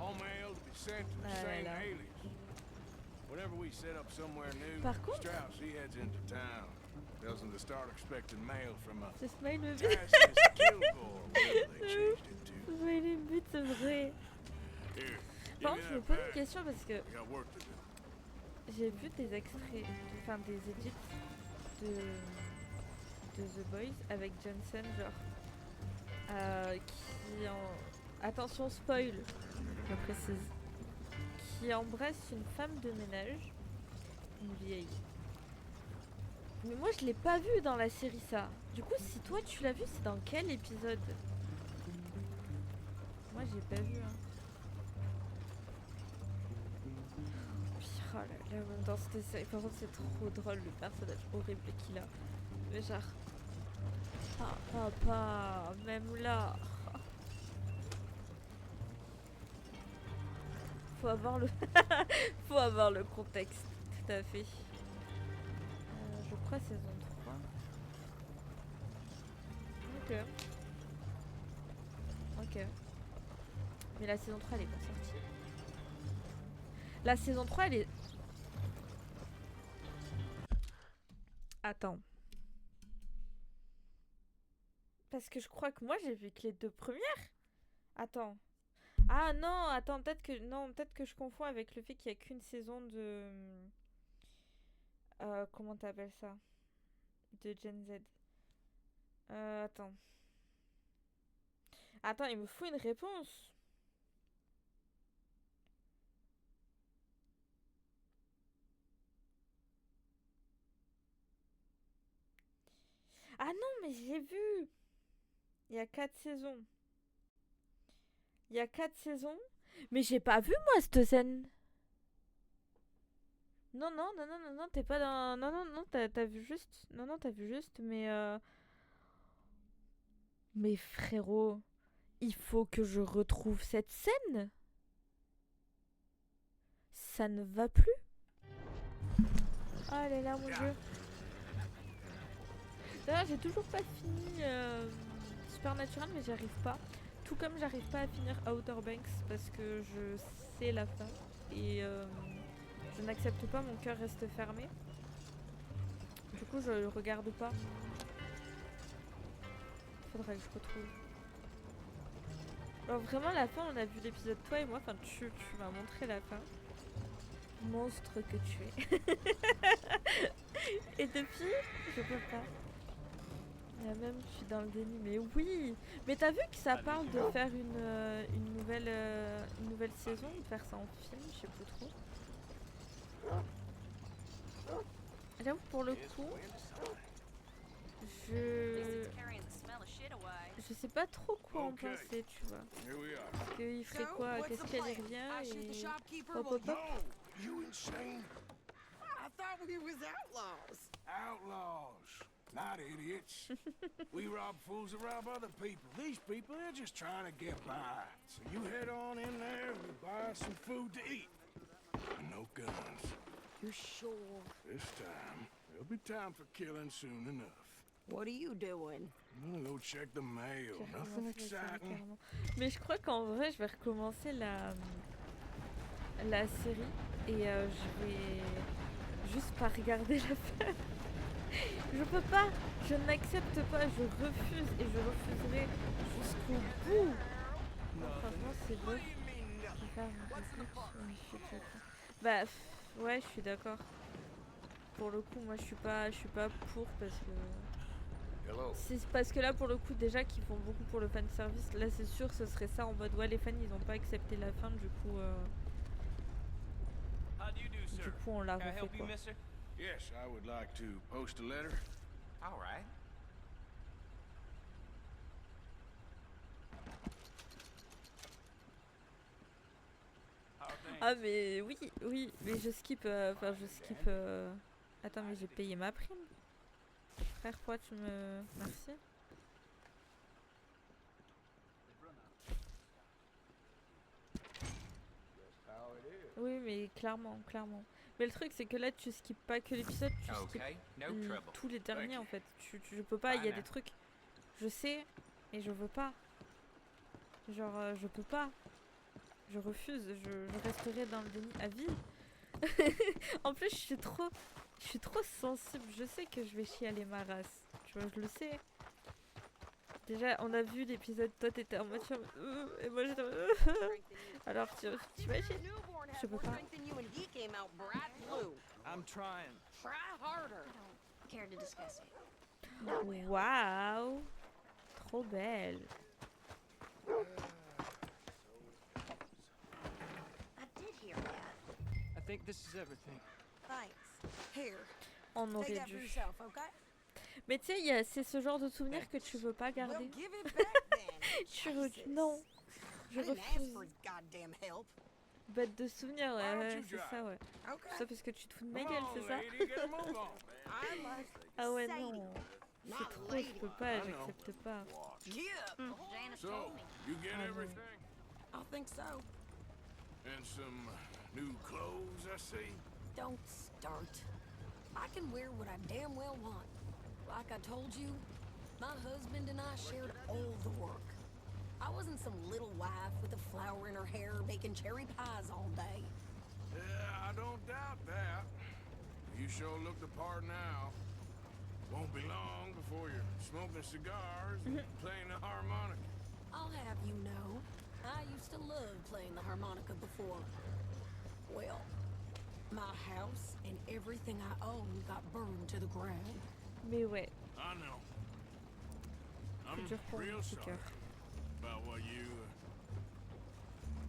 All mail to be sent to the same alias. Whenever we set up somewhere new, Par contre, Strauss, he heads into town. Tells them to start expecting mail from a ce smile me but. Tacitus Kilgore, whatever they changed it to. Ce smile me but, c'est vrai. Here, Par give contre, me je me that pose une back. question parce que We got work to do. j'ai vu des extraits, enfin des edits de The Boys avec Johnson, genre, qui en... Attention spoil, je précise. Qui embrasse une femme de ménage, une vieille. Mais moi je l'ai pas vu dans la série ça. Du coup si toi tu l'as vu, c'est dans quel épisode? Moi j'ai pas vu hein. Oh là là, même dans cette série, par contre c'est trop drôle le personnage horrible qu'il a. Mais genre... Ah papa, même là... Faut avoir le... Faut avoir le contexte, tout à fait. Je crois saison 3. Ok. Ok. Mais la saison 3 elle est pas sortie. La saison 3 elle est... Attends. Parce que je crois que moi j'ai vu que les deux premières. Attends. Ah non, attends, peut-être que... Non, peut-être que je confonds avec le fait qu'il n'y a qu'une saison de... comment t'appelles ça? De Gen Z. Attends. Attends, il me faut une réponse. Ah non, mais j'ai vu. Il y a 4 saisons. Il y a 4 saisons. Mais j'ai pas vu moi cette scène. Non, non, non, non, non, non, t'es pas dans... Non, non, non, t'as vu juste... Non, non, t'as vu juste, mais... Mais frérot, il faut que je retrouve cette scène. Ça ne va plus. Oh là là, mon Dieu. D'ailleurs, j'ai toujours pas fini Supernatural, mais j'y arrive pas. Tout comme j'arrive pas à finir Outer Banks parce que je sais la fin. Et je n'accepte pas, mon cœur reste fermé. Du coup, je le regarde pas. Faudrait que je retrouve. Alors vraiment, la fin, on a vu l'épisode toi et moi. Enfin, tu m'as montré la fin. Monstre que tu es. Et depuis, je peux pas. Là même, je suis dans le déni. Mais oui. Mais t'as vu que ça parle de faire une nouvelle saison, de faire ça en film, je sais plus trop. J'avoue, pour le coup, je sais pas trop quoi en penser, tu vois. Parce qu'il ferait quoi? Qu'est-ce qu'elle y revient et... Hop, hop, hop. You insane? I thought we was outlaws. Outlaws, not idiots. We rob fools that rob other people. These people, they're just trying to get by. So you head on in there and you buy some food to eat. And no guns. You sure? This time, there'll be time for killing soon enough. What are you doing? I'm gonna go check the mail. Nothing exciting. Mais je crois qu'en vrai, je vais recommencer la série et je vais juste pas regarder la fin. Je peux pas, je n'accepte pas, je refuse et je refuserai jusqu'au bout. Non, franchement, c'est beau. Bah ouais, je suis d'accord. Pour le coup, moi je suis pas pour parce que c'est parce que là pour le coup déjà qu'ils font beaucoup pour le fan service. Là c'est sûr ce serait ça en mode ouais les fans ils ont pas accepté la fin du coup on l'a refait quoi. Yes, I would like to post a letter. All right. Ah mais oui, mais je skip, enfin je skip... Attends mais j'ai payé ma prime. Frère, pourquoi tu me... Merci. Oui mais clairement. Mais le truc c'est que là tu skippes pas que l'épisode, tu skippes tous les derniers en fait. Je peux pas, il y a des trucs... Je sais, mais je veux pas. Genre je peux pas. Je refuse, je resterai dans le déni à vie. En plus, je suis trop sensible. Je sais que je vais chialer ma race. Tu vois, je le sais. Déjà, on a vu l'épisode, toi t'étais en mode et moi j'étais en mode alors tu imagines, je peux pas. I'm trying. Try harder. Care to discuss it? Waouh, trop belle. I think this is everything. Thanks. Here. On aurait Take that for dû. yourself, okay? Mais tu sais, c'est ce genre de souvenir que tu veux pas garder. Well, give it back then. Non, je I didn't ask refuse. for goddamn help. Bête de souvenir, ouais, c'est ça, ouais. Okay. Ça parce que tu te fous de ma gueule, c'est ça? I'm like Ah ouais, Sadie, non. C'est not trop, je lady. peux pas, j'accepte pas. Yeah. So, you get everything? I think so. And some new clothes, I see. Don't start. I can wear what I damn well want. Like I told you, my husband and I shared all the work. I wasn't some little wife with a flower in her hair baking cherry pies all day. Yeah, I don't doubt that. You sure look the part now. Won't be long before you're smoking cigars and playing the harmonica. I'll have you know, I used to love playing the harmonica before. Well, my house and everything I own got burned to the ground. Mais ouais. I know. I'm C'est dur pour real mon petit sorry cœur. about what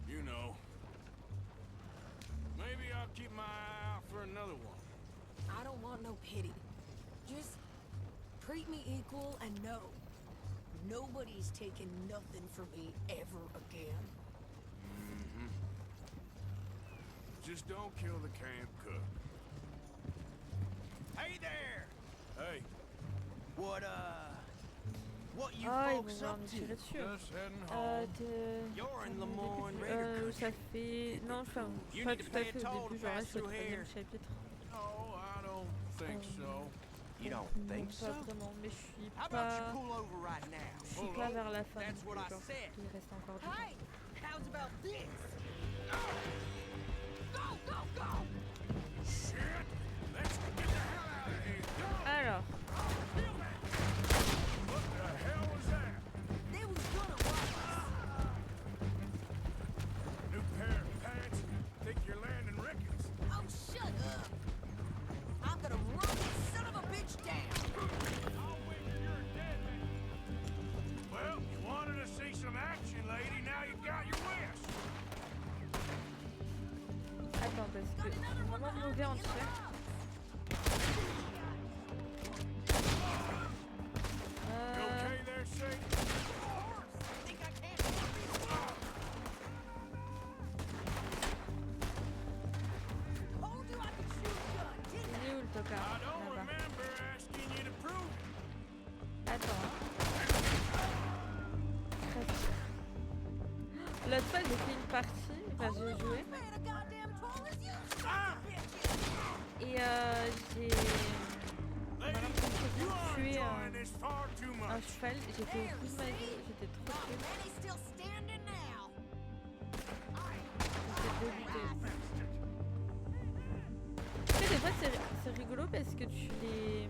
you know. Maybe I'll keep my eye out for another one. I don't want no pity. Just treat me equal and know nobody's taking nothing from me ever again. Just don't kill the camp cook. Hey there! Hey. What you Ah, ils vont folks vouloir up nous to? tirer dessus. Just heading home. You're in Lemoyne Raider Ça fait... Non, enfin, You pas need to tout à pay a fait au toll début, to genre là, pass je suis au through 3e here. chapitre. No, I don't think so. You don't Non, think pas so? vraiment, mais je suis How about you pas... pull over right now? Je suis pas vers la fin, That's donc, what I genre, said. il reste encore du temps. Hey, how's about this? Go, go, go! Shit! Let's get the hell out of here! Alors, What the hell was that? They was gonna rob us. New pair of pants? Think you're landing Ricketts? Oh, shut up. I'm gonna run this son of a bitch down. I'll wait till you're dead, then. Well, you wanted to see some action, lady. Now you've got your wish. attends, parce que je suis vraiment mauvais en tir. You okay there, Shane? Think I can't help these Told you I could shoot a gun, didn't Il est où le tocard? I don't Là-bas. remember asking you to prove it. Attends. L'autre fois, j'ai fait une partie, enfin j'ai joué, I? Man, a goddamn toll is you, son of a bitches. et j'ai... Lady, you are tué enjoying this far too un much. cheval, j'ai fait au bout de ma vie, j'étais trop My triste, man, he's still standing now. j'étais dégoûtée. Tu sais, des fois c'est rigolo parce que tu les...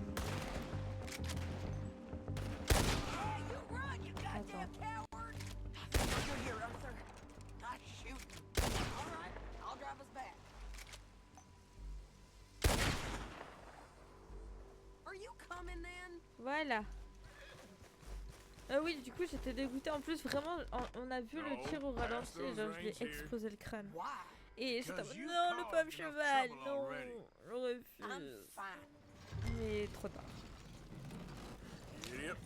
You run, you goddamn Attends. coward. You're here, Arthur. I shoot. All right, I'll drive us back. Are you coming then? Voilà. Oui, du coup j'étais dégoûtée. En plus, vraiment, on a vu le tir au ralenti et genre je lui ai explosé le crâne. Why? Et j'étais en mode, Because you non, le caused pauvre enough cheval, trouble non, already. je refuse. I'm fine. Mais trop tard. Yep.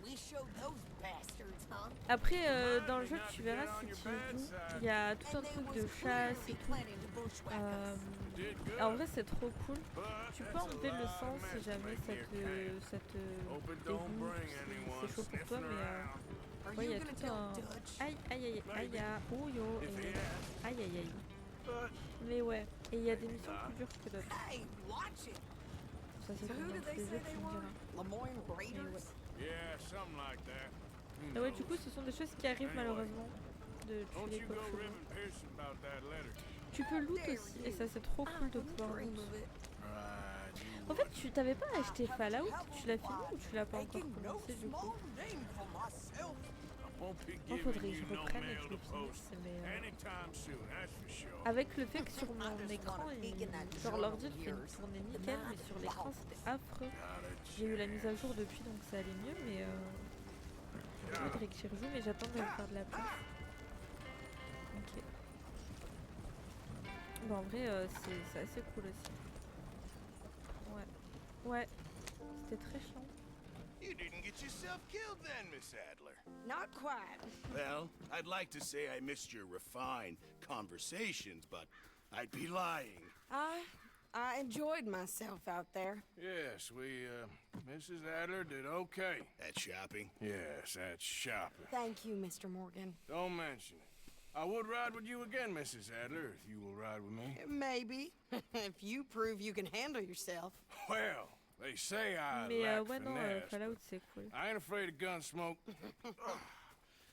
We showed those bastards, huh? Après, dans le jeu, tu verras si tu y joues, il y a tout un truc de chasse et tout. En vrai, c'est trop cool. Tu peux enlever le sang si jamais ça te dégoûte, si c'est chaud pour toi, mais ouais, il y a tout un... Aïe, aïe, aïe, aïe, aïe, oh yo, et... aïe, aïe, aïe. Mais ouais, et il y a des missions plus dures que d'autres. Hey, watch it. Ça, c'est comme dans tous les jeux, tu me diras. Lemoyne Mais Raiders? ouais. Yeah, something like that. Who Et ouais, du knows? coup, ce sont des choses qui arrivent malheureusement, de Don't tuer les you go cochons. ribbon Pearson about that letter. Tu peux loot aussi, et ça c'est trop cool de pouvoir loot. Right, you En fait, tu t'avais pas acheté Fallout, tu l'as fini ou tu l'as pas encore commencé du coup? won't be Moi, giving faudrait que you je no reprenne et mail que je to le post finisse, mais... anytime soon, that's for sure. Avec le fait que sur mon écran, genre l'ordi il fait une tournée nickel, mais sur l'écran c'était affreux. J'ai eu la mise à jour depuis donc ça allait mieux, mais il faudrait que j'y rejoue, mais j'attends de faire de la place. Ok. Bon, en vrai, c'est assez cool aussi. Ouais. Ouais. C'était très chiant. You didn't get yourself killed then, Miss Adler. Not quite. Well, I'd like to say I missed your refined conversations, but I'd be lying. I enjoyed myself out there. Yes, Mrs. Adler did okay. At shopping? Yes, that's shopping. Thank you, Mr. Morgan. Don't mention it. I would ride with you again, Mrs. Adler, if you will ride with me. Maybe. If you prove you can handle yourself. Well, they say I Mais lack ouais, non, finesse, Fallout but c'est cool. I ain't afraid of gun smoke.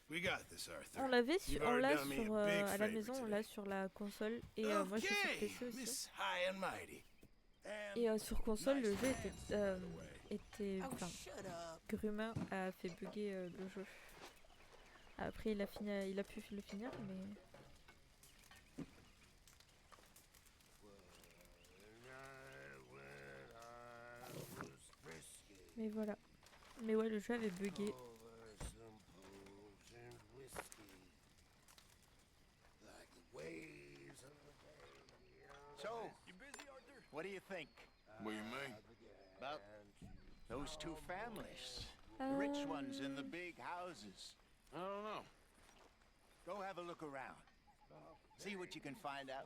We got this, Arthur. On l'avait You've on already l'a done me sur a big à la favor maison, on today. l'a sur la console et moi je suis sur Okay, PC aussi. Miss High and Mighty. Et sur console le jeu était Oh, enfin shut up. Grumain a fait bugger le jeu. Après il a pu le finir mais voilà. Mais ouais, le jeu avait bugué. So, what do you think? What do you mean? About those two families? The rich ones in the big houses. I don't know. Go have a look around. See what you can find out.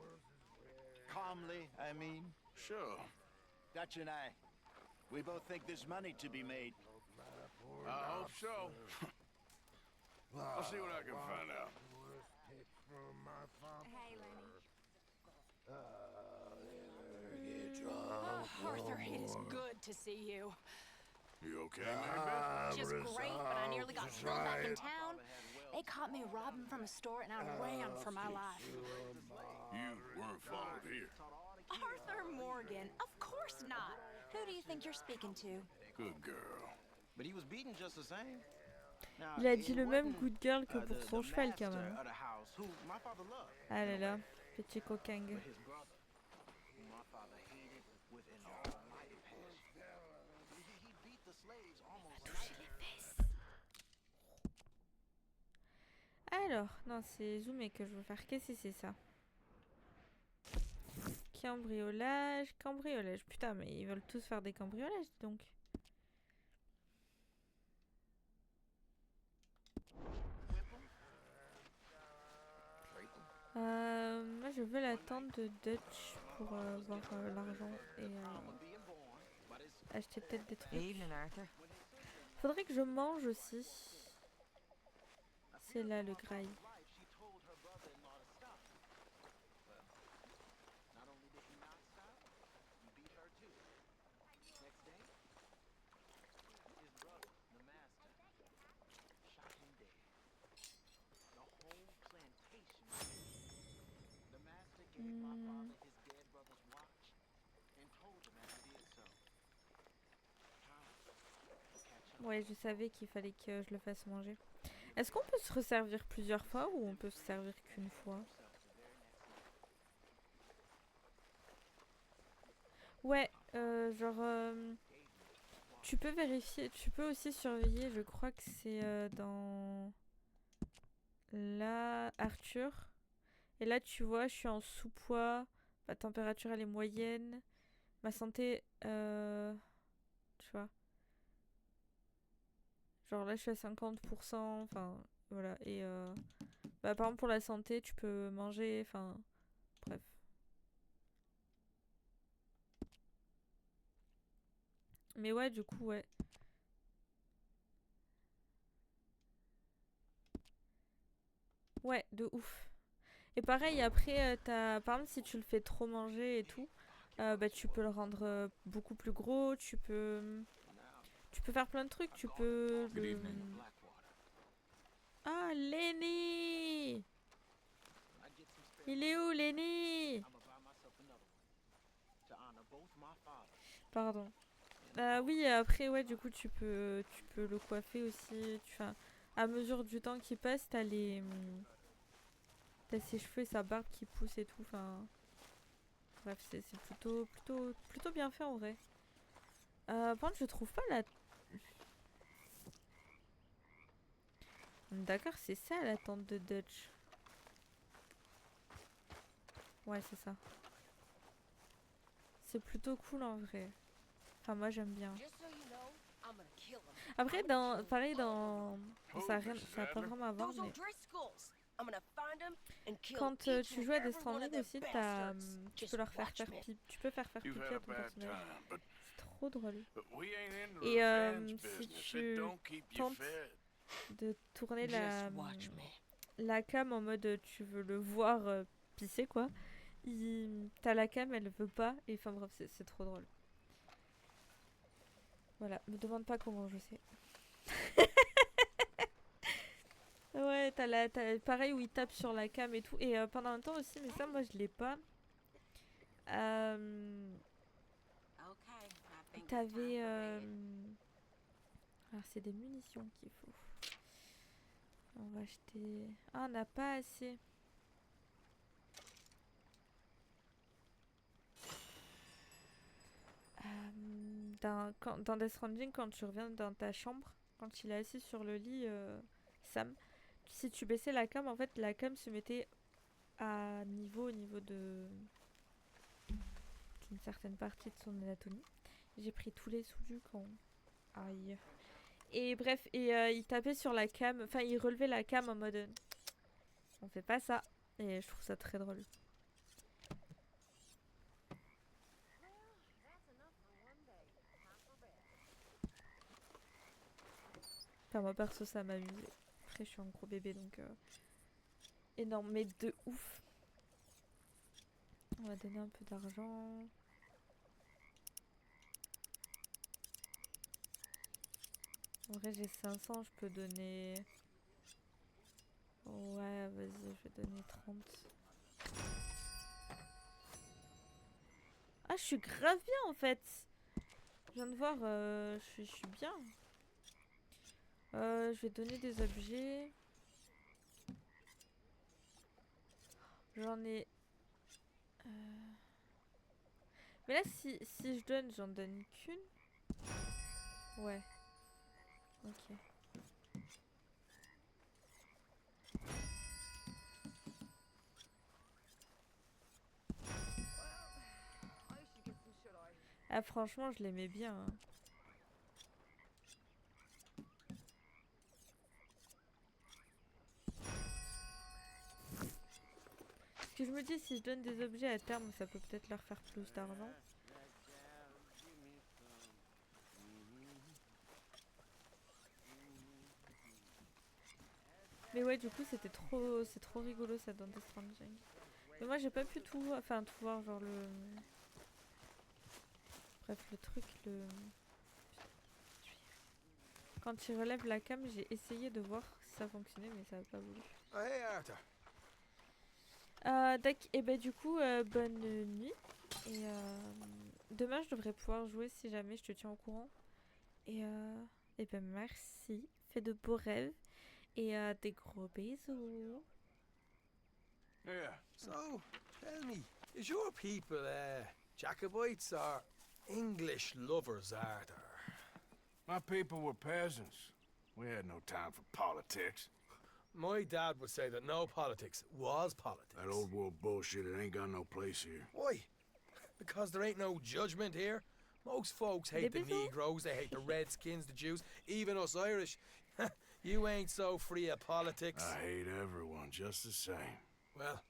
Calmly, I mean. Sure. Dutch and I We both think there's money to be made. I hope so. I'll see what I can find out. Hey, Lenny. Arthur, it is good to see you. You okay, Mary? Just great, but I nearly got thrown back in town. They caught me robbing from a store and I ran for my life. You weren't followed here. Arthur Morgan, of course not. Who do you think you're speaking to? Good girl. But he was beaten just the same. Il a dit le même good girl que pour son cheval quand même. Ah là là, petit coquin. Alors, non, c'est zoomé que je veux faire. Qu'est-ce que c'est ça? Cambriolage, cambriolage. Putain, mais ils veulent tous faire des cambriolages, dis donc. Moi, je veux la tente de Dutch pour voir l'argent et acheter peut-être des trucs. Faudrait que je mange aussi. C'est là le grail. Ouais, je savais qu'il fallait que je le fasse manger. Est-ce qu'on peut se resservir plusieurs fois ou on peut se servir qu'une fois? Ouais, tu peux vérifier, tu peux aussi surveiller, je crois que c'est dans là, Arthur. Et là, tu vois, je suis en sous-poids, ma température elle est moyenne, ma santé, tu vois. Genre là, je suis à 50%, enfin, voilà. Et bah, par exemple, pour la santé, tu peux manger, enfin, bref. Mais ouais, du coup, ouais. Ouais, de ouf. Et pareil, après, par exemple, si tu le fais trop manger et tout, bah, tu peux le rendre beaucoup plus gros, tu peux faire plein de trucs, tu peux le... Ah, Lenny! Il est où, Lenny? Pardon. Oui, après, ouais, du coup, tu peux le coiffer aussi. Enfin, à mesure du temps qui passe, t'as ses cheveux et sa barbe qui poussent et tout. Enfin, bref, c'est plutôt bien fait en vrai. Par contre, je trouve pas la... D'accord, c'est ça la tente de Dutch. Ouais, c'est ça. C'est plutôt cool en vrai. Enfin, moi j'aime bien. Après, pareil, ça a pas vraiment à voir, mais quand tu joues à Death Stranding aussi, tu peux faire pipi à ton personnage. C'est trop drôle. Et si tu tentes de tourner la cam en mode tu veux le voir pisser quoi, t'as la cam, elle veut pas, et enfin bref, c'est trop drôle. Voilà, me demande pas comment je sais. Ouais, t'as pareil où il tape sur la cam et tout. Et pendant un temps aussi, mais ça moi je l'ai pas. T'avais... Alors c'est des munitions qu'il faut. On va acheter... Ah, on n'a pas assez. Dans Death Stranding, quand tu reviens dans ta chambre, quand il est assis sur le lit, Sam, si tu baissais la cam, en fait, la cam se mettait au niveau d'une certaine partie de son anatomie. J'ai pris tous les sous du camp. Aïe. Et bref, il tapait sur la cam, enfin il relevait la cam en mode on fait pas ça. Et je trouve ça très drôle. Enfin, moi perso, ça m'amuse. Après, je suis un gros bébé donc. Énorme, mais de ouf. On va donner un peu d'argent. En vrai, j'ai 500, je peux donner. Ouais, vas-y, je vais donner 30. Ah, je suis grave bien en fait. Je viens de voir, je suis bien. Je vais donner des objets. J'en ai... Mais là, si je donne, j'en donne qu'une. Ouais. Ok. Ah, franchement, je l'aimais bien. Hein. Parce que je me dis, si je donne des objets à terme, ça peut peut-être leur faire plus d'argent. Mais ouais, du coup, c'est trop rigolo ça dans Death Stranding. Mais moi, j'ai pas pu tout voir, genre le... Bref, le truc, Quand il relève la cam, j'ai essayé de voir si ça fonctionnait, mais ça n'a pas voulu. Oh, hey, Arthur. Et bah du coup, bonne nuit. Et demain, je devrais pouvoir jouer si jamais je te tiens au courant. Et ben merci. Fais de beaux rêves. Et des gros bisous. Yeah. So, tell me, is your people Jacobites or English lovers, Arthur? My people were peasants. We had no time for politics. My dad would say that no politics was politics. That old world bullshit, it ain't got no place here. Why? Because there ain't no judgment here. Most folks hate the Negroes, they hate the Redskins, the Jews, even us Irish. You ain't so free of politics. I hate everyone just the same. Well,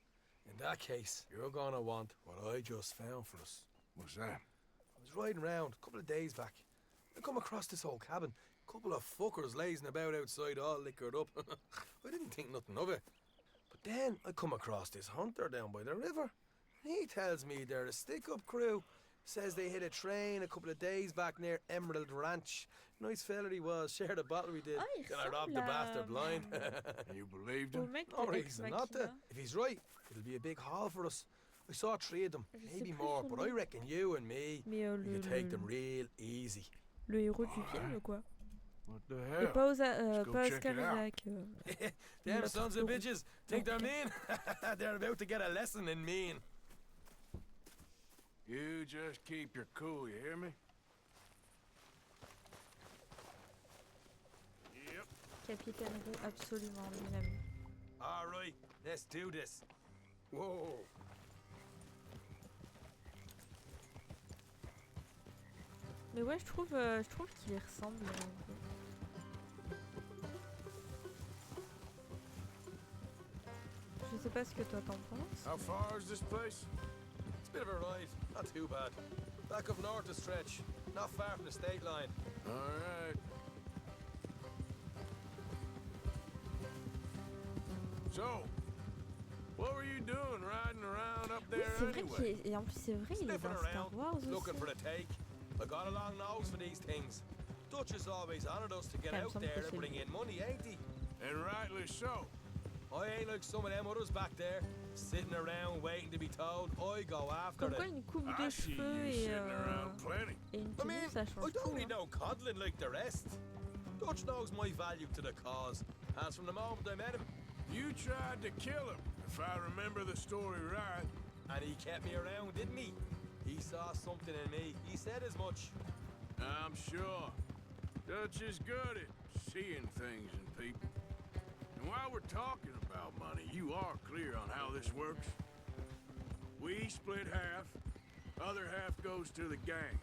in that case, you're gonna want what I just found for us. What's that? I was riding around a couple of days back. I come across this old cabin. Couple of fuckers lazing about outside all liquored up. I didn't think nothing of it. But then I come across this hunter down by the river. He tells me they're a stick-up crew. Says they hit a train a couple of days back near Emerald Ranch. Nice fella he was, shared a bottle we did. Then I robbed the bastard blind. And you believed him? No reason not to. If he's right, it'll be a big haul for us. I saw 3 of them, maybe more, but I reckon you and me, we can take them real easy. Le héros du film, quoi. What the Et hell? pas Oscar Isaac. Them sons of bitches think they're mean. They're about to get a lesson in mean. You just keep your cool, you hear me? Yep. Capitaine Roux, absolument, mon ami. All right, let's do this. Whoa. Mais ouais, je trouve qu'il y ressemble un peu. Je sais pas ce que toi t'en penses. How far is this place? It's a bit of a ride, not too bad. Back up north a stretch, not far from the state line. All right. So, what were you doing riding around up Oui, there c'est vrai anyway? et en plus c'est vrai, il est dans Star Wars aussi. Looking for a take. I got a long nose for these things. Dutch is always honored us to get out there and bring in money, ain't he? And rightly so. I ain't like some of them others back there, sitting around waiting to be told. I go after Comme quoi it. une coupe de cheveux et une tenue, ça change I don't tout. need no coddling like the rest. Dutch knows my value to the cause, as from the moment I met him. You tried to kill him, if I remember the story right. And he kept me around, didn't he? He saw something in me. He said as much. I'm sure. Dutch is good at seeing things in people. And while we're talking about money, you are clear on how this works? We split half, other half goes to the gang.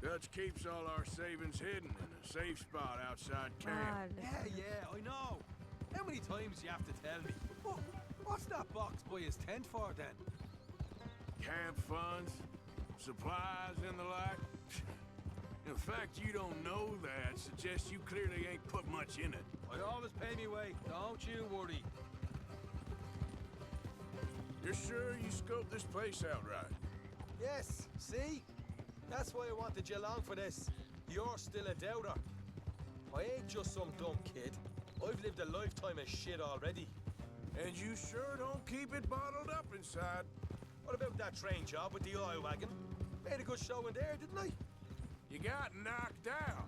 Dutch keeps all our savings hidden in a safe spot outside camp. Yeah, I know. How many times do you have to tell me? What's that box by his tent for then? Camp funds, supplies and the like. The fact you don't know that suggests you clearly ain't put much in it. I always pay me way, don't you worry. You're sure you scoped this place out right? Yes, see? That's why I wanted you along for this. You're still a doubter. I ain't just some dumb kid. I've lived a lifetime of shit already. And you sure don't keep it bottled up inside. What about that train job with the oil wagon? Made a good show in there, didn't I? You got knocked out.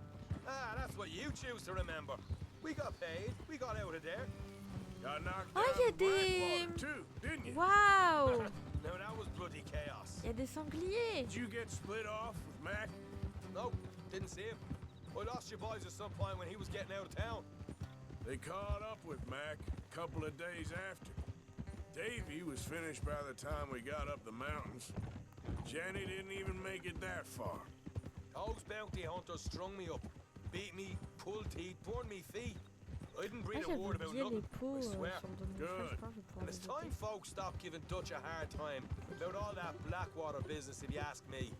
Ah, that's what you choose to remember. We got paid. We got out of there. Got knocked Oh, out il y a in Blackwater des... too, didn't you? Waouh. No, that was bloody chaos. Il y a des sangliers. Did you get split off with Mac? No, didn't see him. I lost your boys at some point when he was getting out of town. They caught up with Mac a couple of days after. Davy was finished by the time we got up the mountains. Jenny didn't even make it that far. Those bounty hunters strung me up, beat me, pulled teeth, burned me feet. I didn't breathe a word about nothing, I swear. Good. And it's time folks stop giving Dutch a hard time about all that Blackwater business, if you ask me.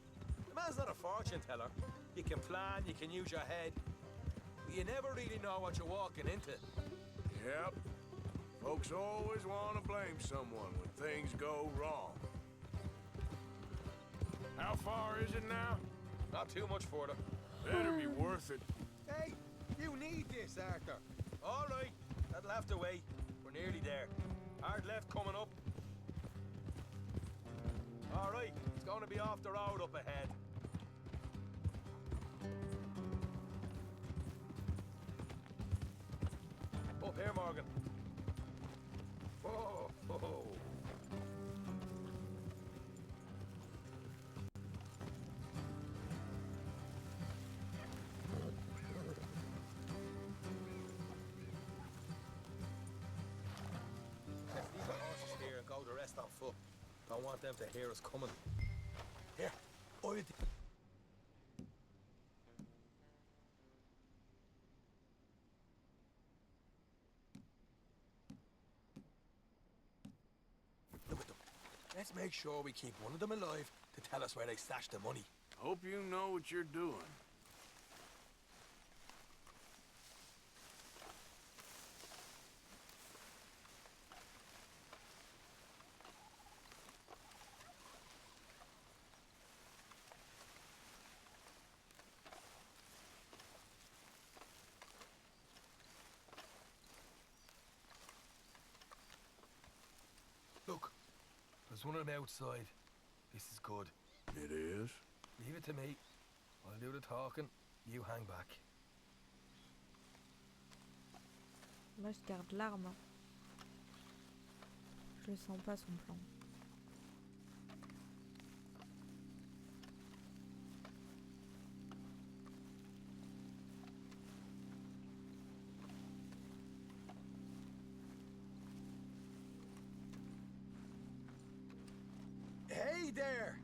The man's not a fortune teller. You can plan, you can use your head, but you never really know what you're walking into. Yep. Folks always want to blame someone when things go wrong. How far is it now? Not too much further. Better be worth it. Hey, you need this, Arthur. All right, that'll have to wait. We're nearly there. Hard left coming up. All right, it's going to be off the road up ahead. Up here, Morgan. Whoa, whoa. Let's leave the horses here and go the rest on foot. Don't want them to hear us coming. Here, look at them. Let's make sure we keep one of them alive to tell us where they stashed the money. Hope you know what you're doing. Look, there's one of them outside. This is good. It is? Leave it to me. I'll do the talking. You hang back. Moi, je garde l'arme. Je le sens pas, son plan. Hey there!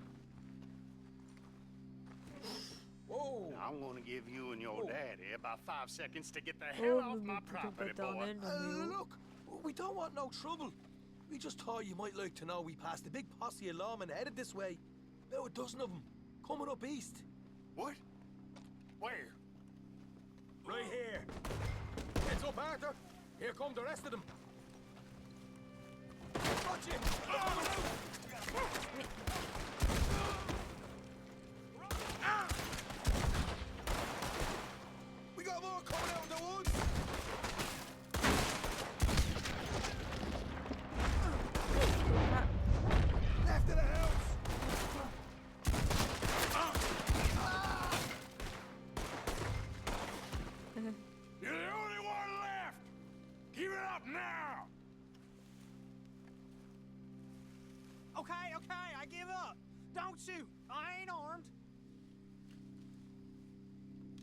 Whoa! I'm gonna give you and your daddy about 5 seconds to get the hell off my property, boy. Look, we don't want no trouble. We just thought you might like to know we passed a big posse of lawmen headed this way. About a dozen of them, coming up east. What? Where? Right here. Heads up, Arthur. Here come the rest of them. Watch it! We got more coming out of the woods. Left of the house. You're the only one left! Keep it up now! Okay, I give up. Don't shoot. I ain't armed.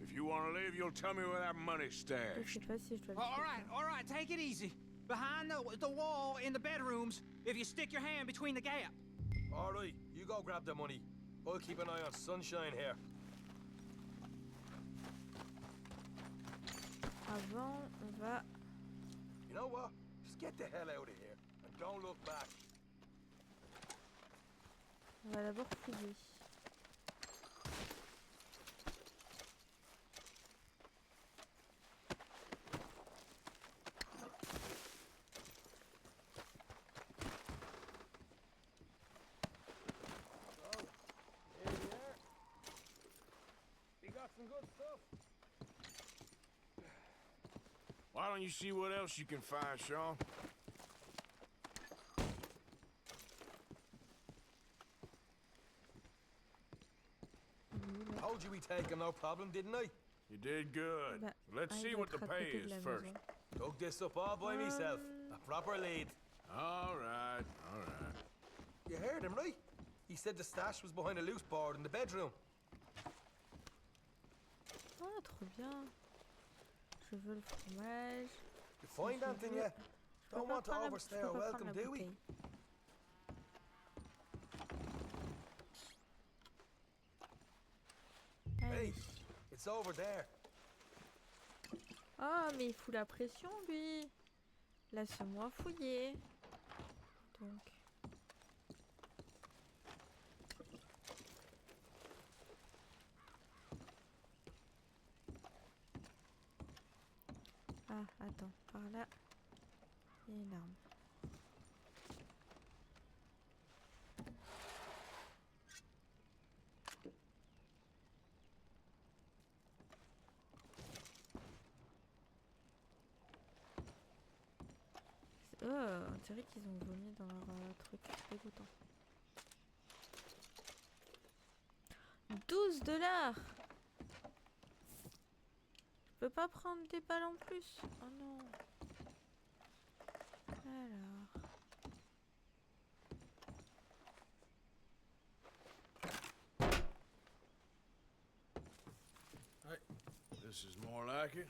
If you want to leave, you'll tell me where that money's Je stashed. sais pas si je dois le All right, take it easy. Behind the wall in the bedrooms, if you stick your hand between the gap. All right, you go grab the money. I'll keep an eye on Sunshine here. Avant, on va... You know what? Just get the hell out of here and don't look back. On va d'abord fouiller. some good stuff. Why don't you see what else you can find, Sean? Told you we'd take him, no problem, didn't I? You did good. Bah, Let's see what the pay is first. Dug this up all by myself. A proper lead. All right, all right. You heard him, right? He said the stash was behind a loose board in the bedroom. Ah, trop bien. Je veux le fromage. You find anything yet? Don't want to overstay our welcome, do we? Hey, it's over there. Ah, mais il fout la pression, lui. Laisse-moi fouiller. Donc. Ah, attends, par là, il y a une arme. Oh, on dirait qu'ils ont vomi dans leur truc, c'est dégoûtant. 12 $. Je peux pas prendre des balles en plus. Oh non. Alors. Hey, this is more like it.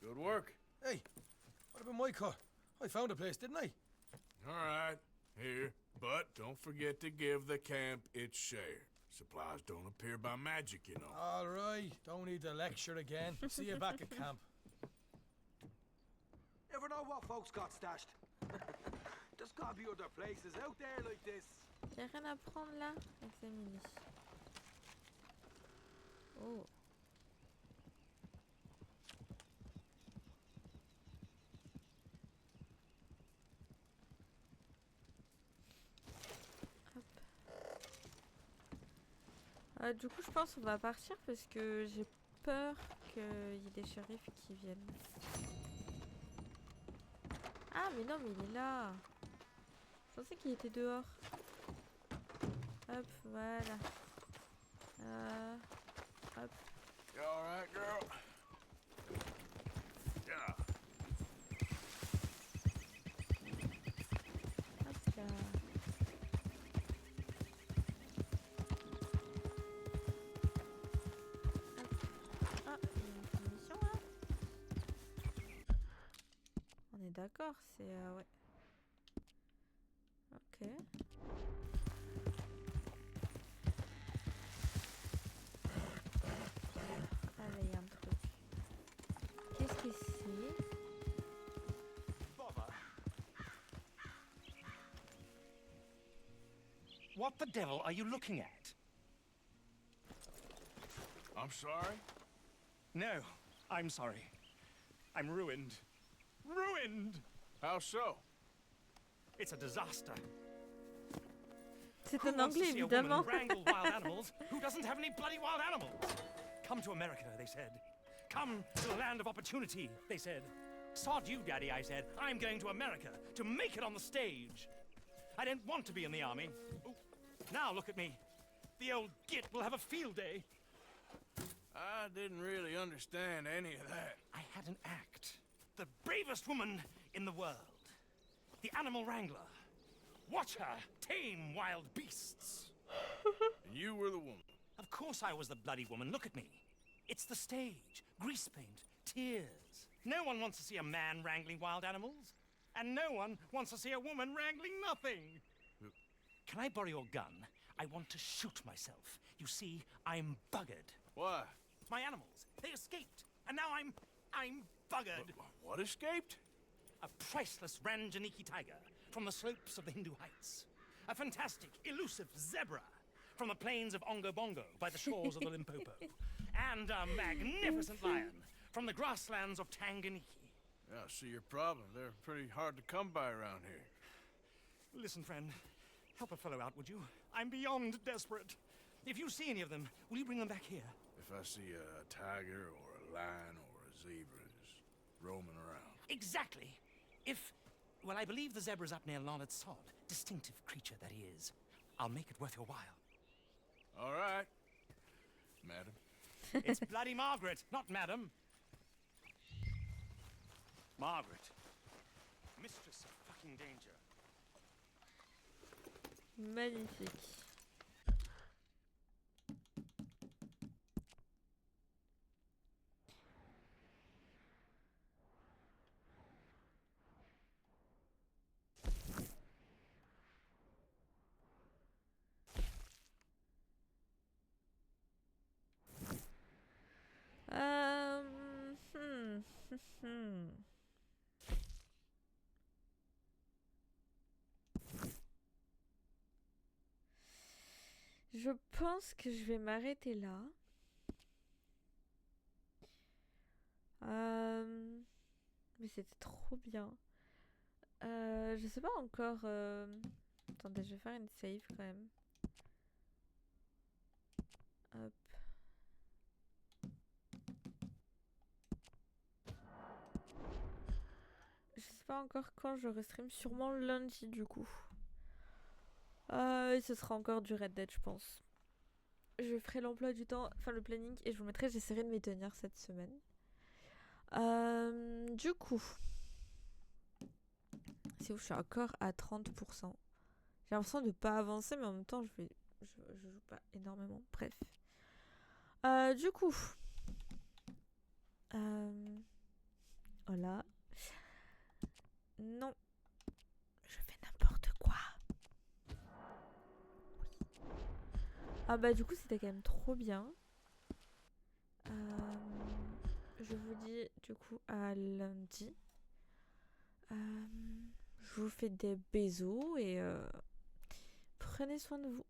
Good work. Hey, what about my car? I found a place, didn't I? All right, here. But don't forget to give the camp its share. Supplies don't appear by magic, you know. All right, don't need to lecture again. See you back at camp. Ever know what folks got stashed? There's gotta be other places out there like this. Y'a rien à prendre là? Examine. Oh. Du coup, je pense qu'on va partir parce que j'ai peur qu'il y ait des shérifs qui viennent. Ah, mais non, mais il est là. Je pensais qu'il était dehors. Hop, voilà. Hop. You all right, girl? Yeah. Hop là. D'accord, c'est ouais. Ok. Ah là, il y a un truc. Qu'est-ce que c'est? What the devil are you looking at? I'm sorry? No, I'm sorry. I'm ruined. Ruined! How so? It's a disaster. C'est Who en wants to anglais, see a woman évidemment. wrangle wild animals who doesn't have any bloody wild animals? Come to America, they said. Come to the land of opportunity, they said. Sod you, Daddy, I said. I'm going to America to make it on the stage. I don't want to be in the army. Ooh. Now look at me. The old git will have a field day. I didn't really understand any of that. I had an act. The bravest woman in the world. The animal wrangler. Watch her tame wild beasts. And you were the woman. Of course I was the bloody woman. Look at me. It's the stage. Grease paint. Tears. No one wants to see a man wrangling wild animals. And no one wants to see a woman wrangling nothing. Can I borrow your gun? I want to shoot myself. You see, I'm buggered. Why? My animals. They escaped. And now I'm buggered. What escaped? A priceless Ranjaniki tiger from the slopes of the Hindu Heights. A fantastic, elusive zebra from the plains of Ongo Bongo by the shores of the Limpopo. And a magnificent lion from the grasslands of Tanganyika. Yeah, I see your problem. They're pretty hard to come by around here. Listen, friend. Help a fellow out, would you? I'm beyond desperate. If you see any of them, will you bring them back here? if I see a tiger or a lion or a zebra just roaming around? Exactly. If, well, I believe the zebra's up near Lonnet Salt. Distinctive creature that he is. I'll make it worth your while. All right, madam. It's bloody Margaret, not madam. Margaret. Mistress of fucking danger. Magnifique. Je pense que je vais m'arrêter là. Mais c'était trop bien. Je sais pas encore. Attendez, je vais faire une save quand même. Hop. Je sais pas encore quand je restream. Sûrement lundi du coup. Et ce sera encore du Red Dead, je pense. Je ferai l'emploi du temps, enfin le planning, et je vous mettrai, j'essaierai de m'y tenir cette semaine. Du coup, c'est où je suis encore à 30%. J'ai l'impression de pas avancer, mais en même temps, je joue pas énormément. Bref. Du coup, voilà. Non. Je fais n'importe quoi. Ah bah du coup c'était quand même trop bien. Je vous dis du coup à lundi. Je vous fais des bisous et prenez soin de vous.